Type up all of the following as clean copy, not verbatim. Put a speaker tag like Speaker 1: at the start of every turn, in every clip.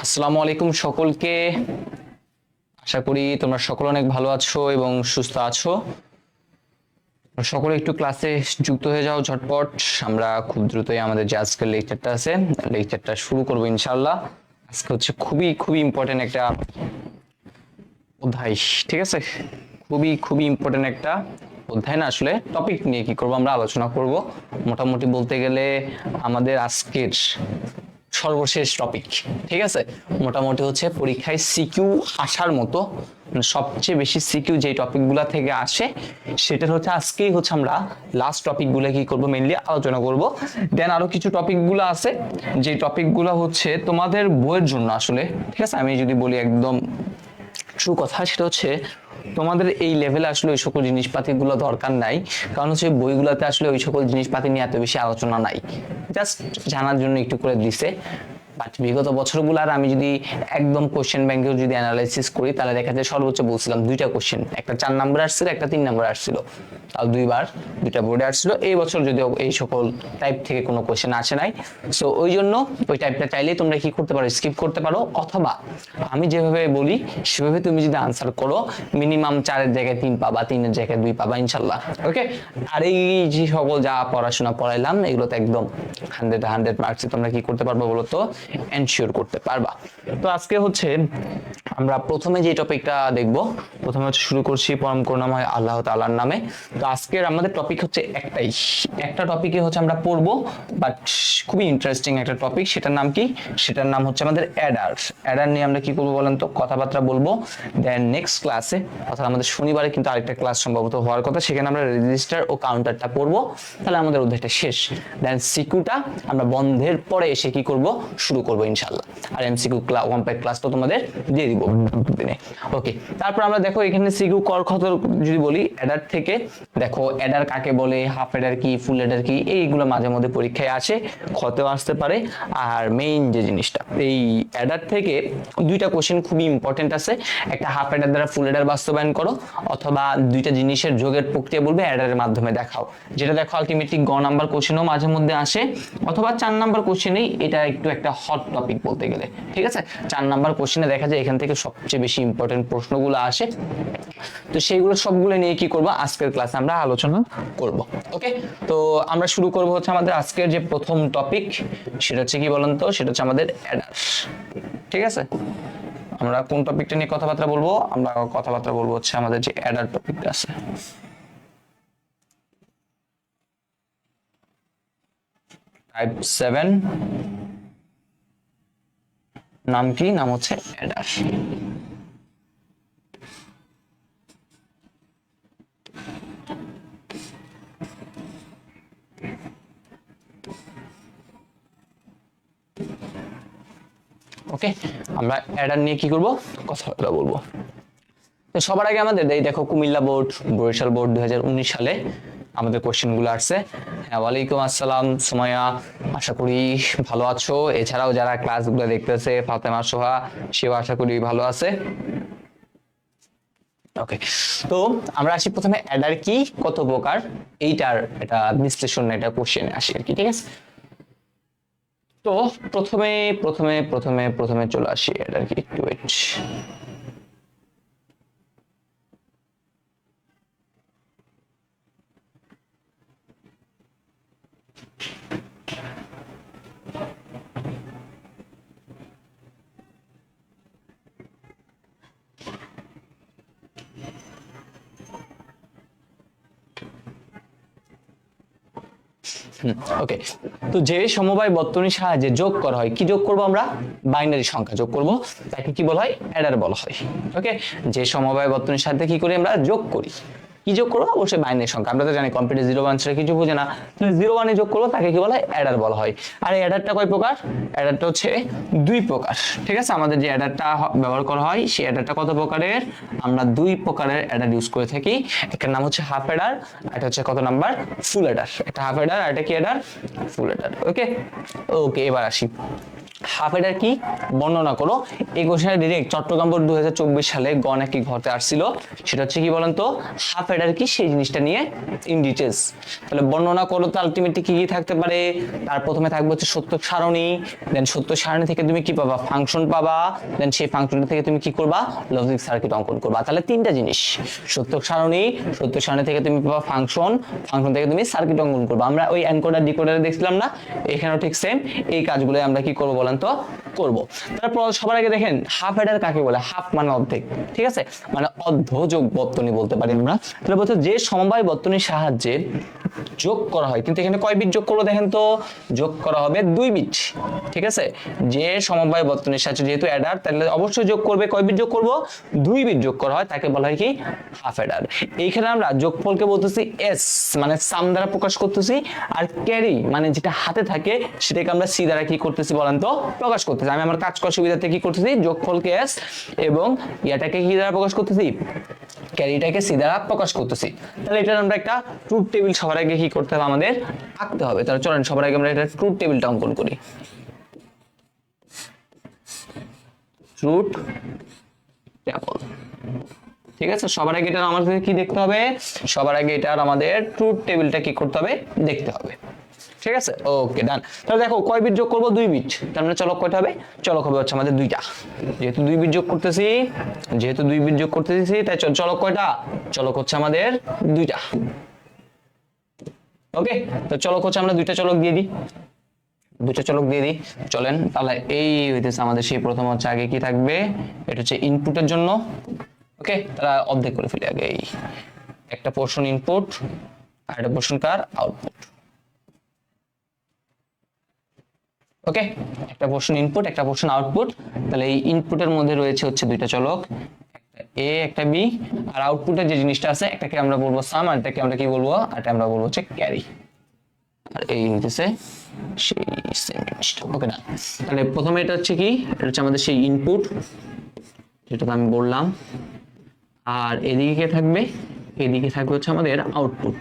Speaker 1: আসসালামু আলাইকুম সকলকে। আশা করি তোমরা সকলে অনেক ভালো আছো এবং সুস্থ আছো। সকলে একটু ক্লাসে যুক্ত হয়ে যাও ঝটপট। আমরা খুব দ্রুতই আমাদের যে আজকের লেকচারটা আছে, লেকচারটা শুরু করবো ইনশাআল্লাহ। আজকে হচ্ছে খুবই খুবই ইম্পর্টেন্ট একটা অধ্যায়, ঠিক আছে? খুবই ইম্পর্টেন্ট একটা অধ্যায়, না আসলে টপিক নিয়ে কি করব আমরা আলোচনা করব। মোটামুটি বলতে গেলে আমাদের আজকের সর্বশেষ টপিক, ঠিক আছে? মোটামুটি হচ্ছে পরীক্ষায় সিকিউ আসার মতো, মানে সবচেয়ে বেশি সিকিউ যে টপিকগুলা থেকে আসে সেটার হচ্ছে আজকেই হচ্ছে আমরা লাস্ট টপিকগুলো কি করব মেইনলি আলোচনা করব। দেন আরো কিছু টপিকগুলো আছে যে টপিকগুলো হচ্ছে তোমাদের বইয়ের জন্য আসলে, ঠিক আছে? আমি যদি বলি একদম ট্রু কথা, সেটা হচ্ছে তোমাদের এই লেভেলে আসলে ওই সকল জিনিসপাতিগুলো দরকার নাই, কারণ হচ্ছে বইগুলোতে আসলে ওই সকল জিনিসপাতি নিয়ে এত বেশি আলোচনা নাই, জাস্ট জানার জন্য একটু করে দিছে। বাট বিগত বছরগুলোর আমি যদি একদম কোশ্চেন ব্যাংকেও যদি অ্যানালাইসিস করি তাহলে দেখা যায় সর্বোচ্চ বলছিলাম দুইটা কোশ্চেন, একটা 4 নাম্বার আসছিল, একটা 3 নাম্বার আসছিল, তাও দুইবার দুইটা বোর্ডে আসছিল। এই বছর যদিও এই সকল টাইপ থেকে কোনো কোশ্চেন আসে নাই, সো ওই জন্য ওই টাইপটা চাইলেই তোমরা কি করতে পারো, স্কিপ করতে পারো, অথবা আমি যেভাবে বলি সেভাবে তুমি যদি আনসার করো মিনিমাম 4-এর জায়গায় 3 পাবা, 3-এর জায়গায় 2 পাবা ইনশাল্লাহ। ওকে, আর এই যে সকল যা পড়াশোনা পড়াইলাম এগুলো তো একদম 100 মার্কস তোমরা কি করতে পারবা বলো তো, এনশিওর করতে পারবা। তো আজকে হচ্ছে আমরা প্রথমে যে টপিকটা দেখব, প্রথমে হচ্ছে শুরু করছি পরম করুণাময় আল্লাহ তাআলার নামে। তো আজকের আমাদের টপিক হচ্ছে একটা টপিকে হচ্ছে আমরা পড়বো, বাট খুবই ইন্টারেস্টিং একটা টপিক। সেটার নাম কি? সেটার নাম হচ্ছে আমাদের অ্যাডার নিয়ে আমরা কি করবো বলেন তো, কথাবার্তা বলবো। দেন নেক্সট ক্লাসে, অর্থাৎ আমাদের শনিবারে কিন্তু আরেকটা ক্লাস সম্ভবত হওয়ার কথা, সেখানে আমরা রেজিস্টার ও কাউন্টারটা পড়বো, তাহলে আমাদের অধ্যায়টা শেষ। দেন সিকিউটা আমরা বন্ধের পরে এসে কি করব, শুরু করবো ইনশাআল্লাহ। আর এমসিকিউ কম্প্যাক্ট ক্লাস তো তোমাদের দিয়ে দিব দিনে। ওকে, তারপর আমরা দেখো এখানে সিকিউ খত যদি বলি অ্যাডার থেকে, দেখো অ্যাডার কাকে বলে, হাফ অ্যাডার কি, ফুল অ্যাডার কি, এইগুলো মাঝে মধ্যে পরীক্ষায় আসে, খতেও আসতে পারে। আর মেইন যে জিনিসটা, এই অ্যাডার থেকে দুইটা কোশ্চেন খুবই ইম্পর্টেন্ট আছে। একটা হাফ অ্যাডার দ্বারা ফুল অ্যাডার বাস্তবায়ন করো, অথবা দুইটা জিনিসের যোগের প্রক্রিয়া বলবে অ্যাডারের মাধ্যমে দেখাও। যেটা দেখো আলটিমেটলি গ নাম্বার কোশ্চেনও মাঝে মধ্যে আসে, অথবা 4 নাম্বার কোশ্চেনেই এটা একটু একটা হট টপিক বলতে গেলে, ঠিক আছে? 4 নাম্বার কোশ্চেনে দেখা যায় এখান থেকে সবচেয়ে বেশি ইম্পর্টেন্ট প্রশ্নগুলো আসে। তো সেইগুলো সবগুলো নিয়ে কি করব আজকের ক্লাসে আমরা আলোচনা করব। ওকে, তো আমরা শুরু করব হচ্ছে আমাদের আজকের যে প্রথম টপিক, সেটা হচ্ছে কি বলেন তো, সেটা হচ্ছে আমাদের অ্যাডার। ঠিক আছে, আমরা কোন টপিকটা নিয়ে কথাবার্তা বলবো? আমরা কথাবার্তা বলবো হচ্ছে আমাদের যে অ্যাডার টপিকটা আছে। টাইপ 7 নাম কি? নাম হচ্ছে অ্যাডার। ওকে, আমরা অ্যাডার নিয়ে কি করব, কথাবার্তা বলবো। তো সবার আগে আমাদের এই দেখো কুমিল্লা বোর্ড, বরিশাল বোর্ড 2019 সালে আমাদের কোশ্চেনগুলো আসছে। হ্যাঁ, ওয়ালাইকুম আসসালাম সুমাইয়া, আশা করি ভালো আছো। এছাড়াও যারা ক্লাসগুলো দেখতেছে, ফাতেমা সোহা, সেও আশা করি ভালো আছে। ওকে, তো আমরা আসি প্রথমে অ্যাডার কি, কত প্রকার, এইটার এটা বিশ্লেষণ, এটা কোশ্চেন আসে আর কি, ঠিক আছে? তো প্রথমে প্রথমে প্রথমে প্রথমে চলে আসি অ্যাডার কি, একটু ওয়েট। ওকে, তো যে সমবায় বর্তনীর সাহায্যে যোগ করা হয়, কি যোগ করব আমরা? বাইনারি সংখ্যা যোগ করব, তাকে কি বলা হয়? অ্যাডার বলা হয়। ওকে, যে সমবায় বর্তনীর সাথে কি করি আমরা? যোগ করি। কি যোগ করবো? অবশ্যই বাইনারি সংখ্যা। আমরা তো জানি কম্পিউটার 0 1 ছাড়া কিছু বোঝে না, তাহলে 0 1 যোগ করবো তাকে কি বলা হয়? অ্যাডার বলা হয়। আর এই অ্যাডারটা কয় প্রকার? অ্যাডারটা হচ্ছে 2 প্রকার। ঠিক আছে, আমাদের যে অ্যাডারটা ব্যবহার করা হয় সেই অ্যাডারটা কত প্রকারের? আমরা 2 প্রকারের অ্যাডার ইউজ করে থাকি। একটা নাম হচ্ছে হাফ অ্যাডার, এটা হচ্ছে কত নাম্বার? ফুল অ্যাডার। একটা হাফ অ্যাডার আর এটা কি অ্যাডার? ফুল অ্যাডার। ওকে ওকে, এবার আসি হাফ অ্যাডার কি বর্ণনা করো। এই কোশ্চেনটা ডিরেক্ট চট্টগ্রাম বোর্ড 2024 সালে নাকি ঘরতে আসছিল। সেটা হচ্ছে কি বলেন তো, হাফ অ্যাডার কি সেই জিনিসটা নিয়ে ইন ডিটেইলস। তাহলে বর্ণনা করো তো আলটিমেটলি কি কি থাকতে পারে? তার প্রথমে থাকবে হচ্ছে সত্য সারণী, দেন সত্য সারণী থেকে তুমি কি পাবা? ফাংশন পাবা, দেন সেই ফাংশন থেকে তুমি কি করবা? লজিক সার্কিট অঙ্কন করবা। তাহলে তিনটা জিনিস, সত্য সারণী, সত্য সারণী থেকে তুমি পাবা ফাংশন, ফাংশন থেকে তুমি সার্কিট অঙ্কন করবা। আমরা ওই এনকোডার ডিকোডারে দেখছিলাম না, এখানেও ঠিক সেম এই কাজগুলো আমরা কি করব বলেন তো? করব। তারপর সবার আগে দেখেন হাফ অ্যাডার কাকে বলে? হাফ মানে অর্ধেক, ঠিক আছে, মানে অর্ধযোগ বর্তনী বলতে পারি আমরা। তাহলে বলতে যে সমবায় বর্তনীর সাহায্যে যোগ করা হয়, কিন্তু এখানে কয় বিট যোগ করবো দেখেন তো? যোগ করা হবে 2 বিট। ঠিক আছে, যে সমবায় বর্তনীর সাহায্যে, যেহেতু অ্যাডার তাহলে অবশ্যই যোগ করবে। কয় বিট যোগ করব? 2 বিট যোগ করা হয়, তাকে বলা হয় কি? Half Eder. এইখানে আমরা যোগফলকে বলতেছি এস, মানে সাম দ্বারা প্রকাশ করতেছি, আর ক্যারি মানে যেটা হাতে থাকে সেটাকে আমরা সি দ্বারা কি করতেছি বলেন তো? প্রকাশ করতেছি। আমি আমার কাজ করার সুবিধাতে কি করতেছি? যোগফলকে এস এবং ইয়াটাকে কি দ্বারা প্রকাশ করতেছি? ক্যারিটাকে সি দ্বারা প্রকাশ করতেছি। তাহলে এটা আমরা একটা ট্রুথ টেবিল সবার আগে কি করতে হবে? আমাদের আঁকতে হবে। তাহলে চলেন সবার আগে আমরা এটা ট্রুথ টেবিলটা অঙ্কন করি। ট্রুথ টেবিল, ঠিক আছে, সবার আগে এটা আমাদের কি দেখতে হবে? সবার আগে এটার আমাদের ট্রুথ টেবিলটা কি করতে হবে? দেখতে হবে। ঠিক আছে, ওকে ডান। তাহলে দেখো কয় বিট যোগ করব? 2 বিট। তার মানে চলক কয়টা হবে? চলক হবে হচ্ছে আমাদের 2টা। যেহেতু 2 বিট যোগ করতেছি, তাই চলক কয়টা? চলক হচ্ছে আমাদের 2টা। ওকে, তো চলক হচ্ছে আমরা 2টা চলক দিয়ে দিই, 2টা চলক দিয়ে দিই। চলেন তাহলে এই হইতেছে আমাদের সেই প্রথম হচ্ছে আগে কি থাকবে? এটা হচ্ছে ইনপুটের জন্য। ওকে, তাহলে অর্ধেক করে ফেলি আগে। এই একটা পোর্শন ইনপুট আর একটা পোর্শন কার? আউটপুট। ওকে, একটা পোর্শন ইনপুট, একটা পোর্শন আউটপুট। তাহলে এই ইনপুটের মধ্যে রয়েছে হচ্ছে 2টা চলক, একটা এ একটা বি, আর আউটপুটের যে জিনিসটা আছে একটাকে আমরা বলবো সাম, আর এটাকে আমরা কি বলবো? আর এটা আমরা বলবো হচ্ছে ক্যারি। আর এই হইতেছে সেই সেম জিনিসটা। ওকে না, তাহলে প্রথমে এটা হচ্ছে কি? এটা হচ্ছে আমাদের সেই ইনপুট, যেটা আমি বললাম। আর এদিকে কে থাকবে? এদিকে থাকবে হচ্ছে আমাদের আউটপুট।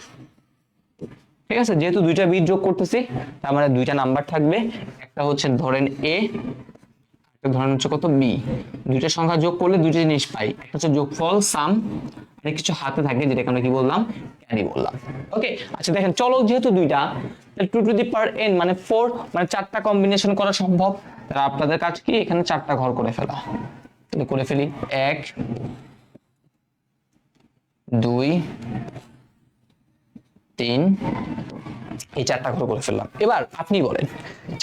Speaker 1: ঠিক আছে, যেহেতু 2টা বিট যোগ করতেছি তার মানে 2টা নাম্বার থাকবে। একটা হচ্ছে ধরেন এ, একটা ধরেন হচ্ছে কত? বি। 2টা সংখ্যা যোগ করলে 2টা জিনিস পাই, একটা হচ্ছে যোগফল সাম, আর কিছু হাতে থাকে যেটাকে আমরা কি বললাম? ক্যারি বললাম। ওকে, আচ্ছা দেখেন চলক যেহেতু 2টা, তাহলে 2 টু দি পাওয়ার n মানে 4, মানে 4টা কম্বিনেশন করা সম্ভব। তাহলে আপনাদের কাজ কি? এখানে 4টা ঘর করে ফেলা। তাহলে করে ফেলি 1 2 3, এই 4টা ঘর করে ফেললাম। এবার আপনি বলেন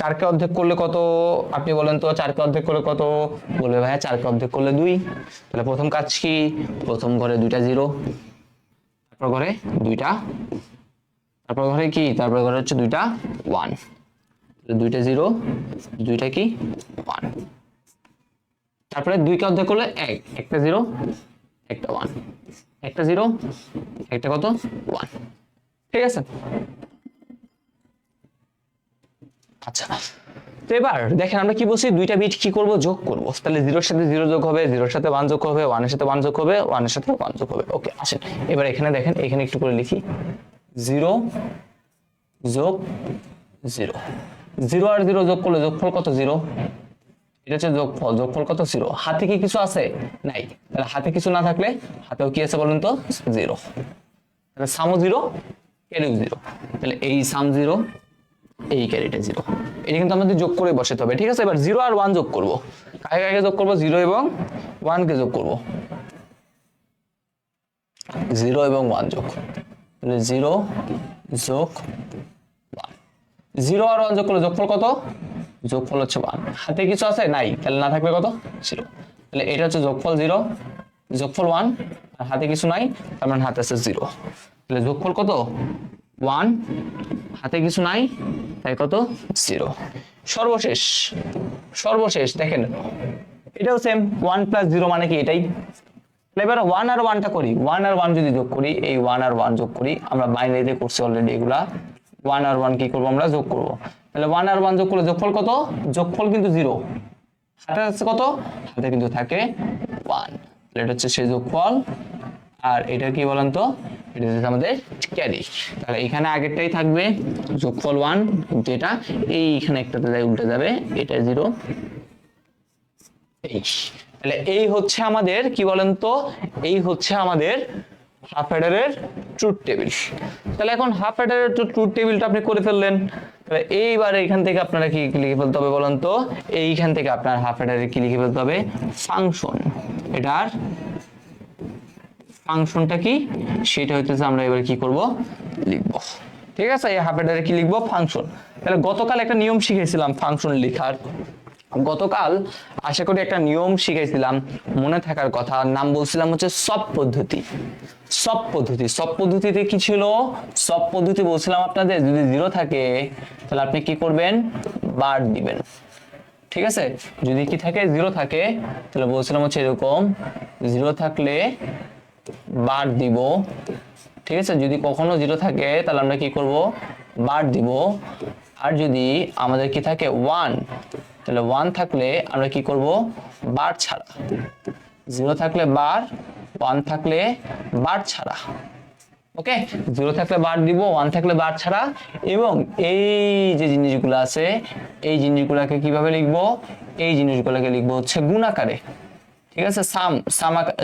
Speaker 1: 4কে অর্ধেক করলে কত? আপনি বলেন তো 4কে অর্ধেক করলে কত? বলবে ভাইয়া 4কে অর্ধেক করলে 2। তাহলে প্রথম কাজ কি? প্রথম ঘরে 2টা 0, তারপর ঘরে 2টা, তারপর ঘরে কি? তারপর ঘরে হচ্ছে 2টা 1। 2টা 0, 2টা কি? 1। তারপরে 2কে অর্ধেক করলে 1, একটা 0 একটা 1, একটা 0 একটা কত? 1। ঠিক আছে, আচ্ছা তো এবার দেখেন আমরা কি বলছি? 2টা বিট কি করব? যোগ করব। তাহলে 0 এর সাথে 0 যোগ হবে, 0 এর সাথে 1 যোগ হবে, 1 এর সাথে 1 যোগ হবে, 1 এর সাথে 1 যোগ হবে। ওকে, আসেন এবার এখানে দেখেন, এখানে একটু করে লিখি 0 যোগ 0। 0 আর 0 যোগ করলে যোগফল কত? 0। এটা হচ্ছে যোগফল, যোগফল কত? 0। হাতে কি কিছু আছে? নাই। তাহলে হাতে কিছু না থাকলে হাতেও কি আছে বলুন তো? 0। তাহলে সামও 0 ক্যারিও 0। তাহলে এই সাম 0 এই ক্যারিটা 0। এটা কিন্তু আমাদের যোগ করে বসাতে হবে। ঠিক আছে, এবার 0 আর 1 যোগ করব। কাকে কাকে যোগ করব? 0 এবং 1 কে যোগ করব। 0 এবং 1 যোগ, তাহলে 0 যোগ 1। 0 আর 1 যোগ করলে যোগফল কত? যোগফল হচ্ছে 1। হাতে কিছু আছে? নাই। তাহলে না থাকবে কত? 0। তাহলে এটা হচ্ছে যোগফল 0, যোগফল 1, আর হাতে কিছু নাই, তার মানে হাতে আছে 0। তাহলে যোগফল কত? 1, হাতে কিছু নাই, তাই কত? 0। সর্বশেষ সর্বশেষ দেখেন এটাও সেম, 1 + 0 মানে কি? এটাই। এবার 1 আর 1টা করি, 1 আর 1 যদি যোগ করি, এই 1 আর 1 যোগ করি, আমরা বাইনারিতে করছি অলরেডি এগুলা। 1 আর 1 কি করব আমরা যোগ করব, তাহলে 1 আর 1 যোগ করলে যোগফল কত? যোগফল কিন্তু 0, হাতে আছে কত? হাতে কিন্তু থাকে 1, এটা হচ্ছে সেই যোগফল। আর এটা কি বলেন তো, এটা হচ্ছে আমাদের ক্যারি। তাহলে এখানে আগেরটাই থাকবে যোগফল 1, কিন্তু এটা এইখানে একটাতে যায় উল্টে যাবে, এটা 0। এই তাহলে এই হচ্ছে আমাদের কি বলেন তো, এই হচ্ছে আমাদের হাফ অ্যাডারের ট্রুথ টেবিল। তাহলে এখন হাফ অ্যাডারের ট্রুথ টেবিলটা আপনি করে ফেললেন। তাহলে এইবার এখান থেকে আপনারা কি লিখে ফেলতে হবে বলেন তো, এইখান থেকে আপনার হাফ অ্যাডারে কি লিখে ফেলতে হবে? ফাংশন। এটার ফাংশনটা কি সেটা হইতেছে আমরা এবার কি করব, লিখব। ঠিক আছে, এই হাফ অ্যাডারে কি লিখব? ফাংশন। তাহলে গতকাল একটা নিয়ম শিখেছিলাম ফাংশন লেখার, গতকাল আশা করি একটা নিয়ম শিখাইছিলাম, মনে থাকার কথা। নাম বলছিলাম হচ্ছে সব পদ্ধতি। সব পদ্ধতি, সব পদ্ধতিতে কি ছিল? সব পদ্ধতি বলছিলাম আপনাদের যদি 0 থাকে তাহলে আপনি কি করবেন? বার দিবেন। ঠিক আছে, যদি কি থাকে 0 থাকে তাহলে বলছিলাম হচ্ছে এরকম, 0 থাকলে বার দিব। ঠিক আছে, যদি কখনো 0 থাকে তাহলে আমরা কি করব? বার দিব। আর যদি আমাদের কি থাকে 1, তাহলে 1 থাকলে আমরা কি করব? বার ছাড়া। 0 থাকলে বার, 1 থাকলে বার ছাড়া। ওকে, 0 থাকলে বার দিব, 1 থাকলে বার ছাড়া। এবং এই যে জিনিসগুলো আছে এই জিনিসগুলোকে কিভাবে লিখব? এই জিনিসগুলোকে লিখব হচ্ছে গুণ আকারে। ঠিক আছে,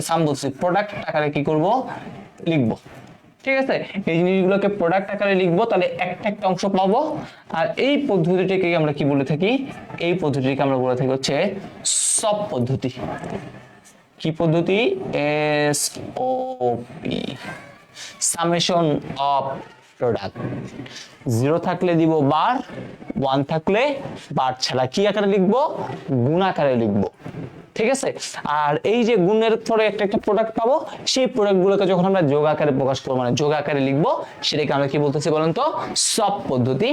Speaker 1: সাম বলছি, প্রোডাক্ট আকারে কি করব? লিখব। ঠিক আছে, এই জিনিসগুলোকে প্রোডাক্ট আকারে লিখবো, তাহলে একটা একটা অংশ পাবো। আর এই পদ্ধতিটাকে আমরা কি বলে থাকি? এই পদ্ধতিটাকে আমরা বলে থাকি হচ্ছে সব পদ্ধতি। কি পদ্ধতি? SOP, summation of product. 0 থাকলে দিব বার, 1 থাকলে বার ছাড়া। কি আকারে লিখবো? গুণ আকারে লিখবো। ঠিক আছে, আর এই যে গুণের পরে একটা একটা প্রোডাক্ট পাবো, সেই প্রোডাক্টগুলোকে যখন আমরা যোগ আকারে প্রকাশ করবো, মানে যোগ আকারে লিখবো, সেটাকে আমরা কি বলতেছি বলেন তো? সব পদ্ধতি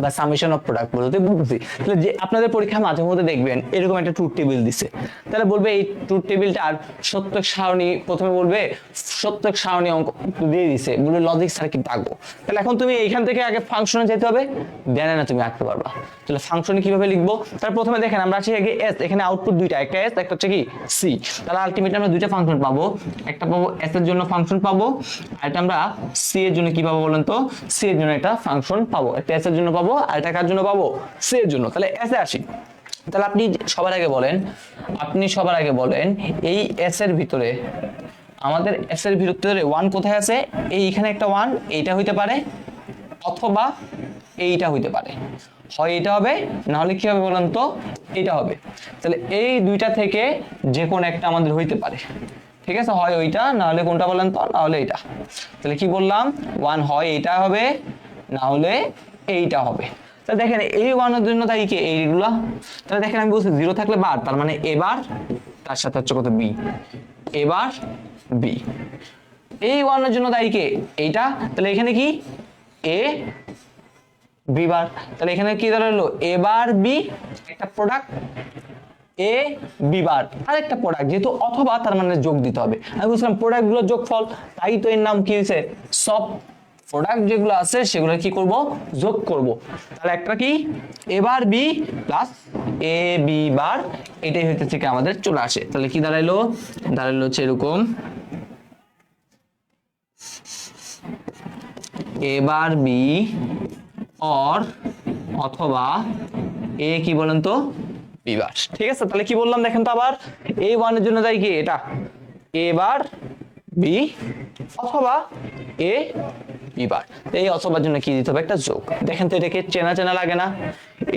Speaker 1: বা সামেশন অফ প্রোডাক্ট পদ্ধতি বলতেছি। তাহলে যে আপনাদের পরীক্ষা মাঝে মধ্যে দেখবেন এরকম একটা ট্রুথ টেবিল দিছে, তাহলে বলবে এই ট্রুথ টেবিলটার সত্যক সারণী, প্রথমে বলবে সত্যক সারণী অঙ্ক দিয়ে দিছে, বলে লজিক সার্কিট আঁকবো। তাহলে এখন তুমি এইখান থেকে আগে ফাংশনে যেতে হবে, দেন না তুমি আঁকতে পারবা। তাহলে ফাংশনে কিভাবে লিখবো? তাহলে প্রথমে দেখেন আমরা আছি আগে এস, এখানে আউটপুট দুইটা, একটা এস একটা হচ্ছে কি সি। তাহলে আলটিমেটলি আমরা দুইটা ফাংশন পাবো, একটা পাবো এস এর জন্য ফাংশন পাবো, আর এটা আমরা সি এর জন্য কি পাবো বলেন তো? সি এর জন্য একটা ফাংশন পাবো, একটা এস এর জন্য পাবো আর এটা কার জন্য পাবো? সি এর জন্য। তাহলে এস এ আসি। তাহলে আপনি সবার আগে বলেন এই এস এর ভিতরে, আমাদের এস এর ভিতরে 1 কোথায় আছে? এইখানে একটা 1, এইটা হইতে পারে অথবা এইটা হইতে পারে। হয় এটা হবে, না হলে কি হবে বলেন তো? এটা হবে। তাহলে এই দুইটা থেকে যে কোন একটা আমাদের হইতে পারে। ঠিক আছে, হয় ওইটা, না হলে কোনটা বলেন তো? না হলে এটা। তাহলে কি বললাম? 1 হয় এইটা হবে, না হলে এইটা হবে। তাহলে দেখেন এই 1 এর জন্য দায়ী কি? এইগুলা। তাহলে দেখেন আমি বলছি 0 থাকলে বার, তার মানে এবার তার সাথে হচ্ছে কত? বি। এবার বি। এই 1 এর জন্য দায়ী কে? এইটা। তাহলে এখানে কি? এ বি বার। তাহলে এখানে কি দাঁড়ালো? এ বার বি, একটা প্রোডাক্ট, এ বি বার আর একটা প্রোডাক্ট, যেহেতু অথবা তার মানে যোগ দিতে হবে। আমি বলছিলাম প্রোডাক্ট গুলো যোগফল, তাই তো এর নাম কি হয়েছে? সব প্রোডাক্ট যেগুলো আছে সেগুলো কি করব? যোগ করব। তাহলে একটা কি? এ bar B plus A B বার, এটাই হইতেছে কি আমাদের চলে আসে। তাহলে কি দাঁড়াইলো? দাঁড়াইলো হচ্ছে এরকম, এ বার বি অর অথবা এ কি বলেন তো? B bar. ঠিক আছে, তাহলে কি বললাম দেখেন তো আবার, এ 1 এর জন্য দায়ী কি? এটা এ বার বি অথবা এ বি বার। এই অথবার জন্য কি দিতে হবে? একটা যোগ। দেখেন তো এটাকে চেনা চেনা লাগে না?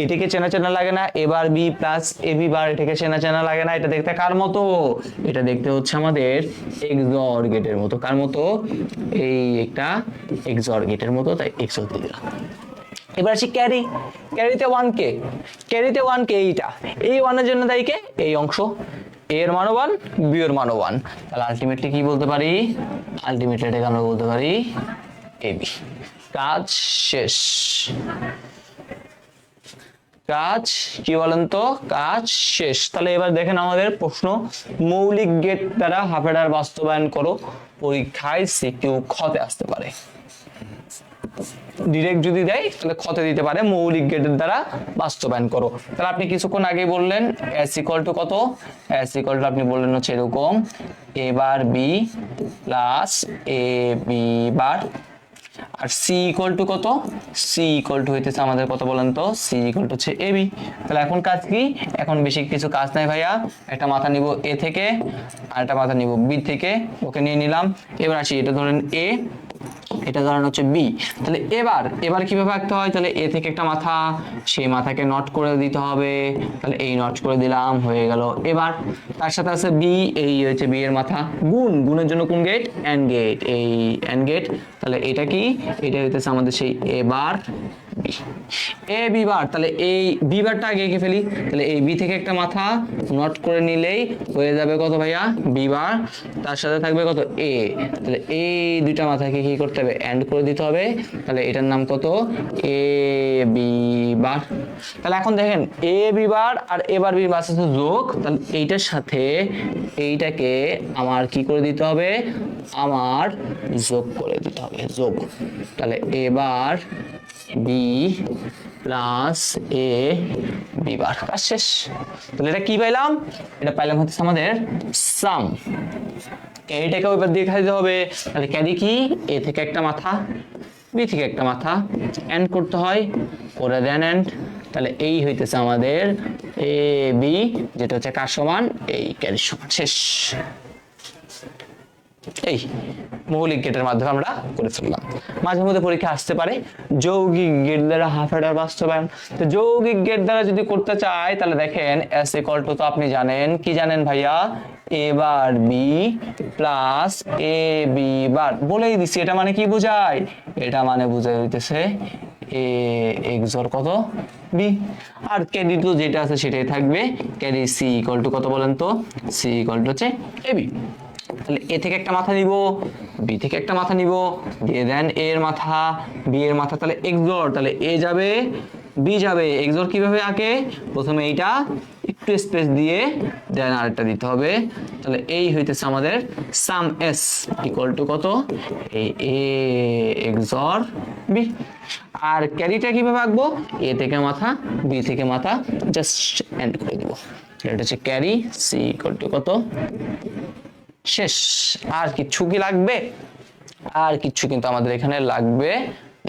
Speaker 1: এটাকে চেনা চেনা লাগে না? এ bar B plus A B বার, এটাকে চেনা চেনা লাগে না? এটা দেখতে কার মতো? এটা দেখতে হচ্ছে আমাদের এক্সঅর গেটের মতো। কার মতো? এই একটা এক্সঅর গেটের মতো, তাই এক্সঅর দিয়ে দিলাম। এবার আসি ক্যারি। ক্যারিতে 1 কে, ক্যারিতে 1 কে এইটা, এই 1 এর জন্য দায়ী কে? এই অংশ। এ এর মান 1, বি এর মান 1। তাহলে আলটিমেটলি কি বলতে পারি? আলটিমেটলি এটাকে আমরা বলতে পারি এবি। কাজ শেষ। কাজ কি বলেন তো, কাজ শেষ। তাহলে এবার দেখেন আমাদের প্রশ্ন, মৌলিক গেট দ্বারা হাফ অ্যাডার বাস্তবায়ন করো, পরীক্ষায় সিকিউ খতে আসতে পারে। ডিরেক্ট যদি দেয় তাহলে খতে দিতে পারে মৌলিক গেটের দ্বারা বাস্তবায়ন করো। তাহলে আপনি কিছুক্ষণ আগে বললেন এস ইকুয়াল টু কত, এস ইকুয়াল টু আপনি বললেন হচ্ছে এরকম A bar B plus A B bar, আর সি ইকুয়াল টু কত, সি ইকুয়াল টু হইতেছে আমাদের কত বলেন তো, সি ইকুয়াল টু হচ্ছে এ বি। তাহলে এখন কাজ কি, এখন বেশি কিছু কাজ নাই ভাইয়া, একটা মাথা নিব এ থেকে আর একটা মাথা নিব বি থেকে, ওকে নিয়ে নিলাম। এবার আসি, এটা ধরেন এ, এটা ধরেন হচ্ছে বি। তাহলে এবার এবার কিভাবে আঁকতে হয়, তাহলে এ থেকে একটা মাথা, সেই মাথাকে নট করে দিতে হবে, তাহলে এই নট করে দিলাম, হয়ে গেল। এবার তার সাথে আছে বি, এই হচ্ছে বি এর মাথা, গুণ, গুণের জন্য কোন গেট, এন্ড গেট, এই এন্ড গেট। তাহলে এটা কি, এটা হইতেছে আমাদের সেই এবার বি, এ বি বার। তাহলে এই বি বারটা আগে এঁকে ফেলি, তাহলে এই বি থেকে একটা মাথা নট করে নিলেই হয়ে যাবে কত ভাইয়া, বি বার, তার সাথে থাকবে কত এ। তাহলে এই দুইটা মাথাকে কি করতে হবে, এন্ড করে দিতে হবে, তাহলে এটার নাম কত, এ বি বার। তাহলে এখন দেখেন এ বি বার আর এবার বি বার আছে যোগ, তাহলে এইটার সাথে এইটাকে আমার কি করে দিতে হবে, আমার যোগ করে দিতে হবে, যোগ। তাহলে এবার বি প্লাস এ বি বার, কাজ শেষ। তাহলে এটা কি পাইলাম, এটা পাইলাম হচ্ছে আমাদের সাম। এইটাকে ওইবার দিয়ে খাইতে হবে, তাহলে ক্যারি কি, এ থেকে একটা মাথা বি থেকে একটা মাথা, এন্ড করতে হয়, করে দেন এন্ড। তাহলে এই হইতেছে আমাদের এ বি, যেটা হচ্ছে কার সমান, এই ক্যারির সমান, শেষ। এই মৌলিক গেটের মাধ্যমে আমরা করে ফেললাম। মাঝে মধ্যে পরীক্ষা আসতে পারে যৌগিক গেট দ্বারা হাফ অ্যাডার বাস্তবায়ন। তো যৌগিক গেট দ্বারা যদি করতে চাই তাহলে দেখেন এস ইকুয়াল টু, তো আপনি জানেন কি জানেন ভাইয়া, এ bar B plus A B বার, বলেই দিছি। এটা মানে কি বোঝায়, এটা মানে বোঝায় হইতেছে এ এক্সর কত বি, আর ক্যারি টু যেটা আছে সেটাই থাকবে, ক্যারি সি ইকুয়াল টু কত বলেন তো, সি ইকুয়াল টু হচ্ছে এ বি। তাহলে এ থেকে একটা মাথা নিব, বি থেকে একটা মাথা নিব, দিয়ে দেন এ এর মাথা বি এর মাথা, তাহলে এক্সর, তাহলে এ যাবে বি যাবে, এক্সর কিভাবে আঁকে, প্রথমে এইটা একটু স্পেস দিয়ে দেন আরেকটা দিতে হবে। তাহলে এই হইতেছে আমাদের সাম এস ইকুয়াল টু কত, এই এ এক্সর বি। আর ক্যারিটা কিভাবে আঁকবো, এ থেকে মাথা বি থেকে মাথা, জাস্ট এন্ড করে দিব। এটা হচ্ছে ক্যারি, সি ইকুয়াল টু কত, শেষ। আর কিছু কি লাগবে, আর কিছু কিন্তু আমাদের এখানে লাগবে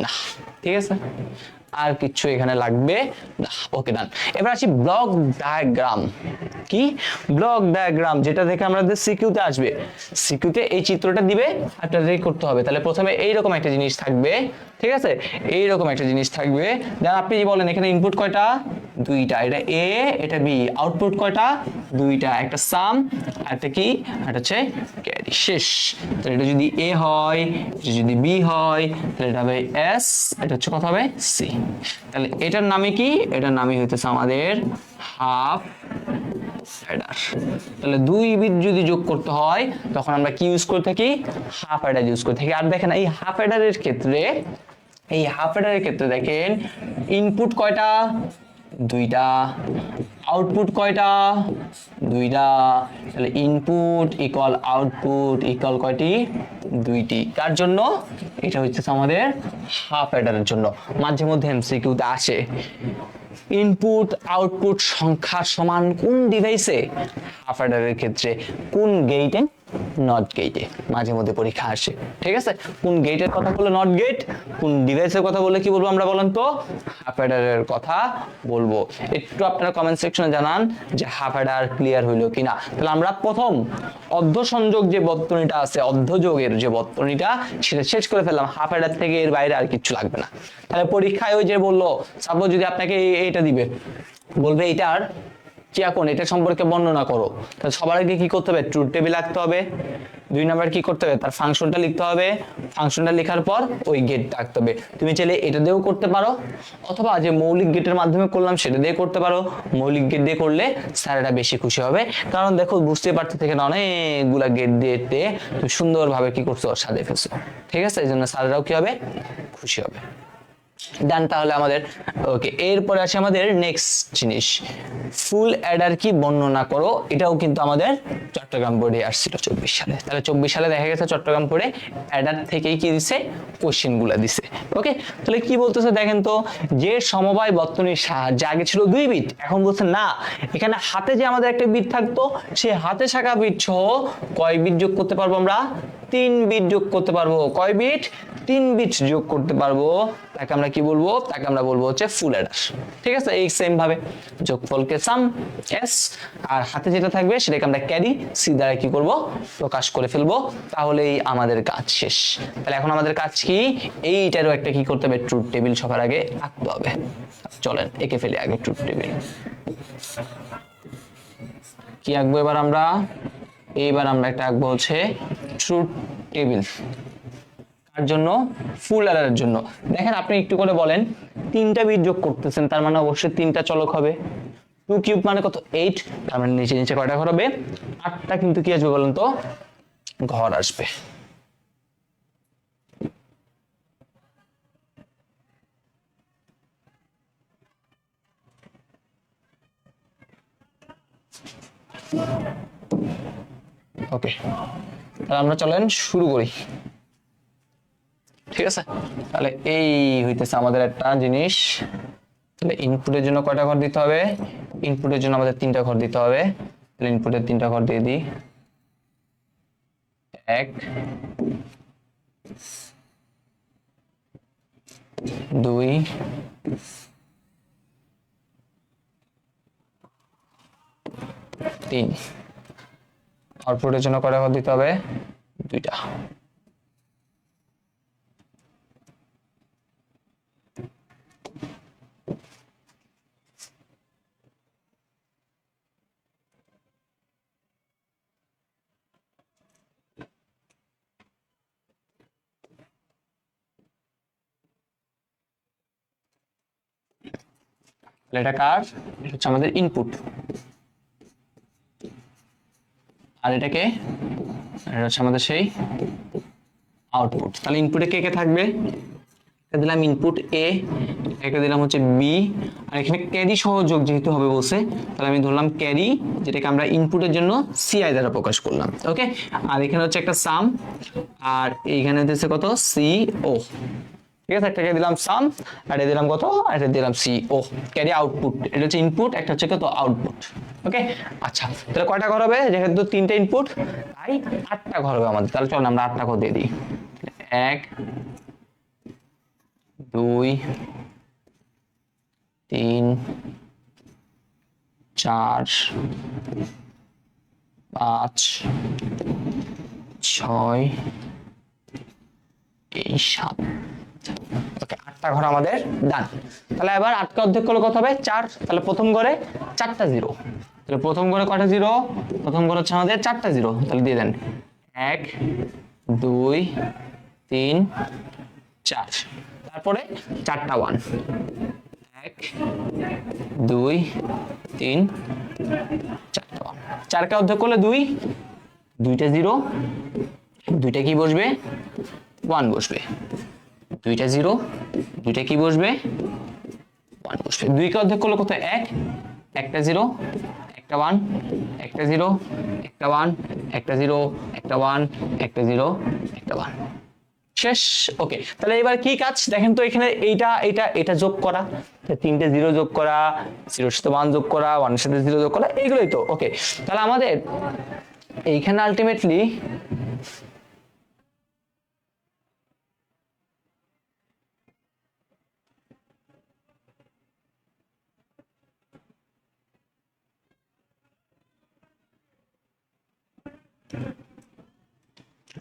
Speaker 1: না, ঠিক আছে, আর কিছু এখানে লাগবে না, ওকে ডান। এবার আসি ব্লক ডায়াগ্রাম। কি ব্লক ডায়াগ্রাম, যেটা দেখে আমাদের সিকিউতে আসবে, সিকিউতে এই চিত্রটা দিবে, আপনাদের করতে হবে। তাহলে প্রথমে এইরকম একটা জিনিস থাকবে, ঠিক আছে, এইরকম একটা জিনিস থাকবে। দেন আপনি বলেন এখানে ইনপুট কয়টা, দুইটা, এটা এ এটা বি, আউটপুট কয়টা, দুইটা, একটা সাম আর একটা কি, এটা হচ্ছে ক্যারি, শেষ। তাহলে এটা যদি এ হয়, এটা যদি বি হয়, তাহলে এটা হবে এস, এটা হচ্ছে কথা হবে সি। তাহলে এটার নামে কি, এটার নামই হইতেছে আমাদের হাফ অ্যাডার। তাহলে দুই বিট যদি যোগ করতে হয় তখন আমরা কি ইউজ করে থাকি, হাফ অ্যাডার ইউজ করে থাকি। আর দেখেন এই হাফ অ্যাডারের ক্ষেত্রে, এই হাফ অ্যাডারের ক্ষেত্রে দেখেন ইনপুট কয়টা, দুইটা, আউটপুট কয়টা, দুইটা, তাহলে ইনপুট ইকুয়াল আউটপুট ইকুয়াল কয়টি, দুইটি। কার জন্য, এটা হচ্ছে আমাদের হাফ অ্যাডারের জন্য। মাঝে মধ্যে এমসিকিউতে আসে ইনপুট আউটপুট সংখ্যা সমান কোন ডিভাইসে, হাফ অ্যাডারের ক্ষেত্রে কোন গেটে, নট গেটে, মাঝে মধ্যে পরীক্ষা আসে, ঠিক আছে। কোন গেটের কথা বলে নট গেট, কোন ডিভাইসের কথা বলে কি বলবো আমরা বলেন তো, হাফ অ্যাডারের কথা বলবো। একটু আপনারা কমেন্ট সেকশনে জানান যে হাফ অ্যাডার ক্লিয়ার হইলো কিনা। তাহলে আমরা প্রথম অর্ধ সংযোগ যে বর্তনীটা আছে, অর্ধযোগের যে বর্তনীটা, সেটা শেষ করে ফেললাম। হাফ অ্যাডার থেকে এর বাইরে আর কিছু লাগবে না। তাহলে পরীক্ষায় ওই যে বললো, সাপোজ যদি আপনাকে এটা দিবে, বলবে এটার চিয়াকোণ, এটা সম্পর্কে বর্ণনা করো, তাহলে সবার আগে কি করতে হবে, ট্রুথ টেবিল রাখতে হবে। দুই নাম্বার কি করতে হবে, তার ফাংশনটা লিখতে হবে, ফাংশনটা লেখার পর ওই গেটটা আঁকতে হবে। তুমি চাইলে এটা দিয়েও করতে পারো, অথবা যে মৌলিক গেটের মাধ্যমে করলাম সেটা দিয়ে করতে পারো। মৌলিক গেট দিয়ে করলে স্যারেরা বেশি খুশি হবে, কারণ দেখো বুঝতে পারতে থেকে না অনেকগুলা গেট দিয়ে তুমি সুন্দরভাবে কি করছো, সাজিয়ে ফেলছো, ঠিক আছে। এই জন্য স্যারেরাও কি হবে, খুশি হবে। ডান। তাহলে আমাদের ওকে, এরপরে আছে আমাদের নেক্সট জিনিস, ফুল অ্যাডার কি বর্ণনা করো। এটাও কিন্তু আমাদের চট্টগ্রাম বোর্ডে আসছিল 24 সালে। তাহলে 24 সালে দেখা গেছে চট্টগ্রাম বোর্ডে অ্যাডার থেকেই কি দিছে, কোশ্চেন গুলা দিছে। ওকে, তাহলে কি বলতেছে দেখেন তো, যে সমবায় বর্তনীর সাহায্যে, আগে ছিল 2 বিট, এখন বলছে না, এখানে হাতে যে আমাদের একটা বিট থাকতো, সেই হাতে শাখা বিট সহ কয় বিট যোগ করতে পারবো আমরা, 3 বিট যোগ করতে পারবো। কয় বিট, 3 বিট যোগ করতে পারবো। তাকে আমরা কি বলবো, তাকে আমরা বলবো হচ্ছে ফুল অ্যাডার। ঠিক আছে, এই সেম ভাবে যোগফলকে সাম এস, আর হাতে যেটা থাকবে সেটাকে আমরা ক্যারি সি দ্বারা কি করব, প্রকাশ করে ফেলবো। তাহলেই আমাদের কাজ শেষ। তাহলে এখন আমাদের কাজ কি, এইটারও একটা কি করতে হবে, ট্রুথ টেবিল সবার আগে আঁকতে হবে। চলেন এঁকে ফেলি আগে ট্রুথ টেবিল। কি আঁকবো এবার আমরা, এইবার আমরা একটা আঁকবো হচ্ছে ট্রুথ টেবিল। কার জন্য, ফুল অ্যাডারের জন্য। দেখেন আপনি একটু করে বলেন, 3টা বিট যোগ করতেছেন, তার মানে অবশ্যই 3টা চলক হবে। 2 কিউব মানে কত, 8, তার মানে নিচে নিচে কয়টা ঘর হবে, 8টা কিন্তু কি আসবে বলেন তো, ঘর আসবে। ওকে, তাহলে আমরা চলেন শুরু করি। ঠিক আছে, তাহলে এই হইতেছে আমাদের একটা জিনিস। তাহলে ইনপুটের জন্য কয়টা ঘর দিতে হবে, ইনপুটের জন্য আমাদের 3টা ঘর দিতে হবে। তাহলে ইনপুটের 3টা ঘর দিয়ে দিই, 1 2 3। আউটপুটের জন্য কয়টা ঘর দিতে হবে, 2টা। এটা কার, এটা হচ্ছে আমাদের ইনপুট, আর এটাকে, এটা হচ্ছে আমাদের সেই আউটপুট। তাহলে ইনপুটে কে কে থাকবে, এটা দিলাম ইনপুট এ, একটা দিলাম হচ্ছে বি, আর এখানে ক্যারি সহযোগ যেহেতু হবে বলছে, তাহলে আমি ধরলাম ক্যারি, যেটাকে আমরা ইনপুটের জন্য সিআই দ্বারা প্রকাশ করলাম। ওকে, আর এখানে হচ্ছে একটা সাম, আর এইখানে হচ্ছে কত, সি ও। ঠিক আছে, একটাকে দিলাম সাম, আর এটা দিলাম কত, আর এটা দিলাম সি ও। ক্যারি আউটপুট, এটা হচ্ছে ইনপুট, একটা হচ্ছে কত আউটপুট। ওকে, আচ্ছা তাহলে কয়টা ঘর হবে, যেহেতু 3টা ইনপুট তাই 8টা ঘর হবে আমাদের। তাহলে চলো আমরা 8টা ঘর দিয়ে দিই, 1 2 3 4 5 6 7। ওকে, 8টা ঘর আমাদের ডান। তাহলে এবার 8কে অর্ধেক করলে কত হবে, 4। তাহলে প্রথম ঘরে 4টা জিরো। তাহলে প্রথম ঘরে কয়টা জিরো, প্রথম ঘর হচ্ছে আমাদের 4টা জিরো। তাহলে দিয়ে দেন 1 2 3 4, তারপরে 4টা 1, 1 2 3 4টা 1। 4কে অর্ধেক করলে 2, 2টা জিরো, 2টা কি বসবে, 1 বসবে। 2টা জিরো, 2টা কি বসবে, 1 বসবে। 2কে অর্ধেক করলে কত, 1, একটা জিরো, একটা 1, একটা জিরো, একটা 1, একটা জিরো, একটা 1, একটা জিরো, একটা 1। শেষ। ওকে, তাহলে এবার কি কাজ দেখেন তো, এখানে এইটা এটা এটা যোগ করা, 3টে জিরো যোগ করা, 0 সাথে 1 যোগ করা, 1 এর সাথে 0 যোগ করা, এইগুলোই তো। ওকে, তাহলে আমাদের এইখানে আলটিমেটলি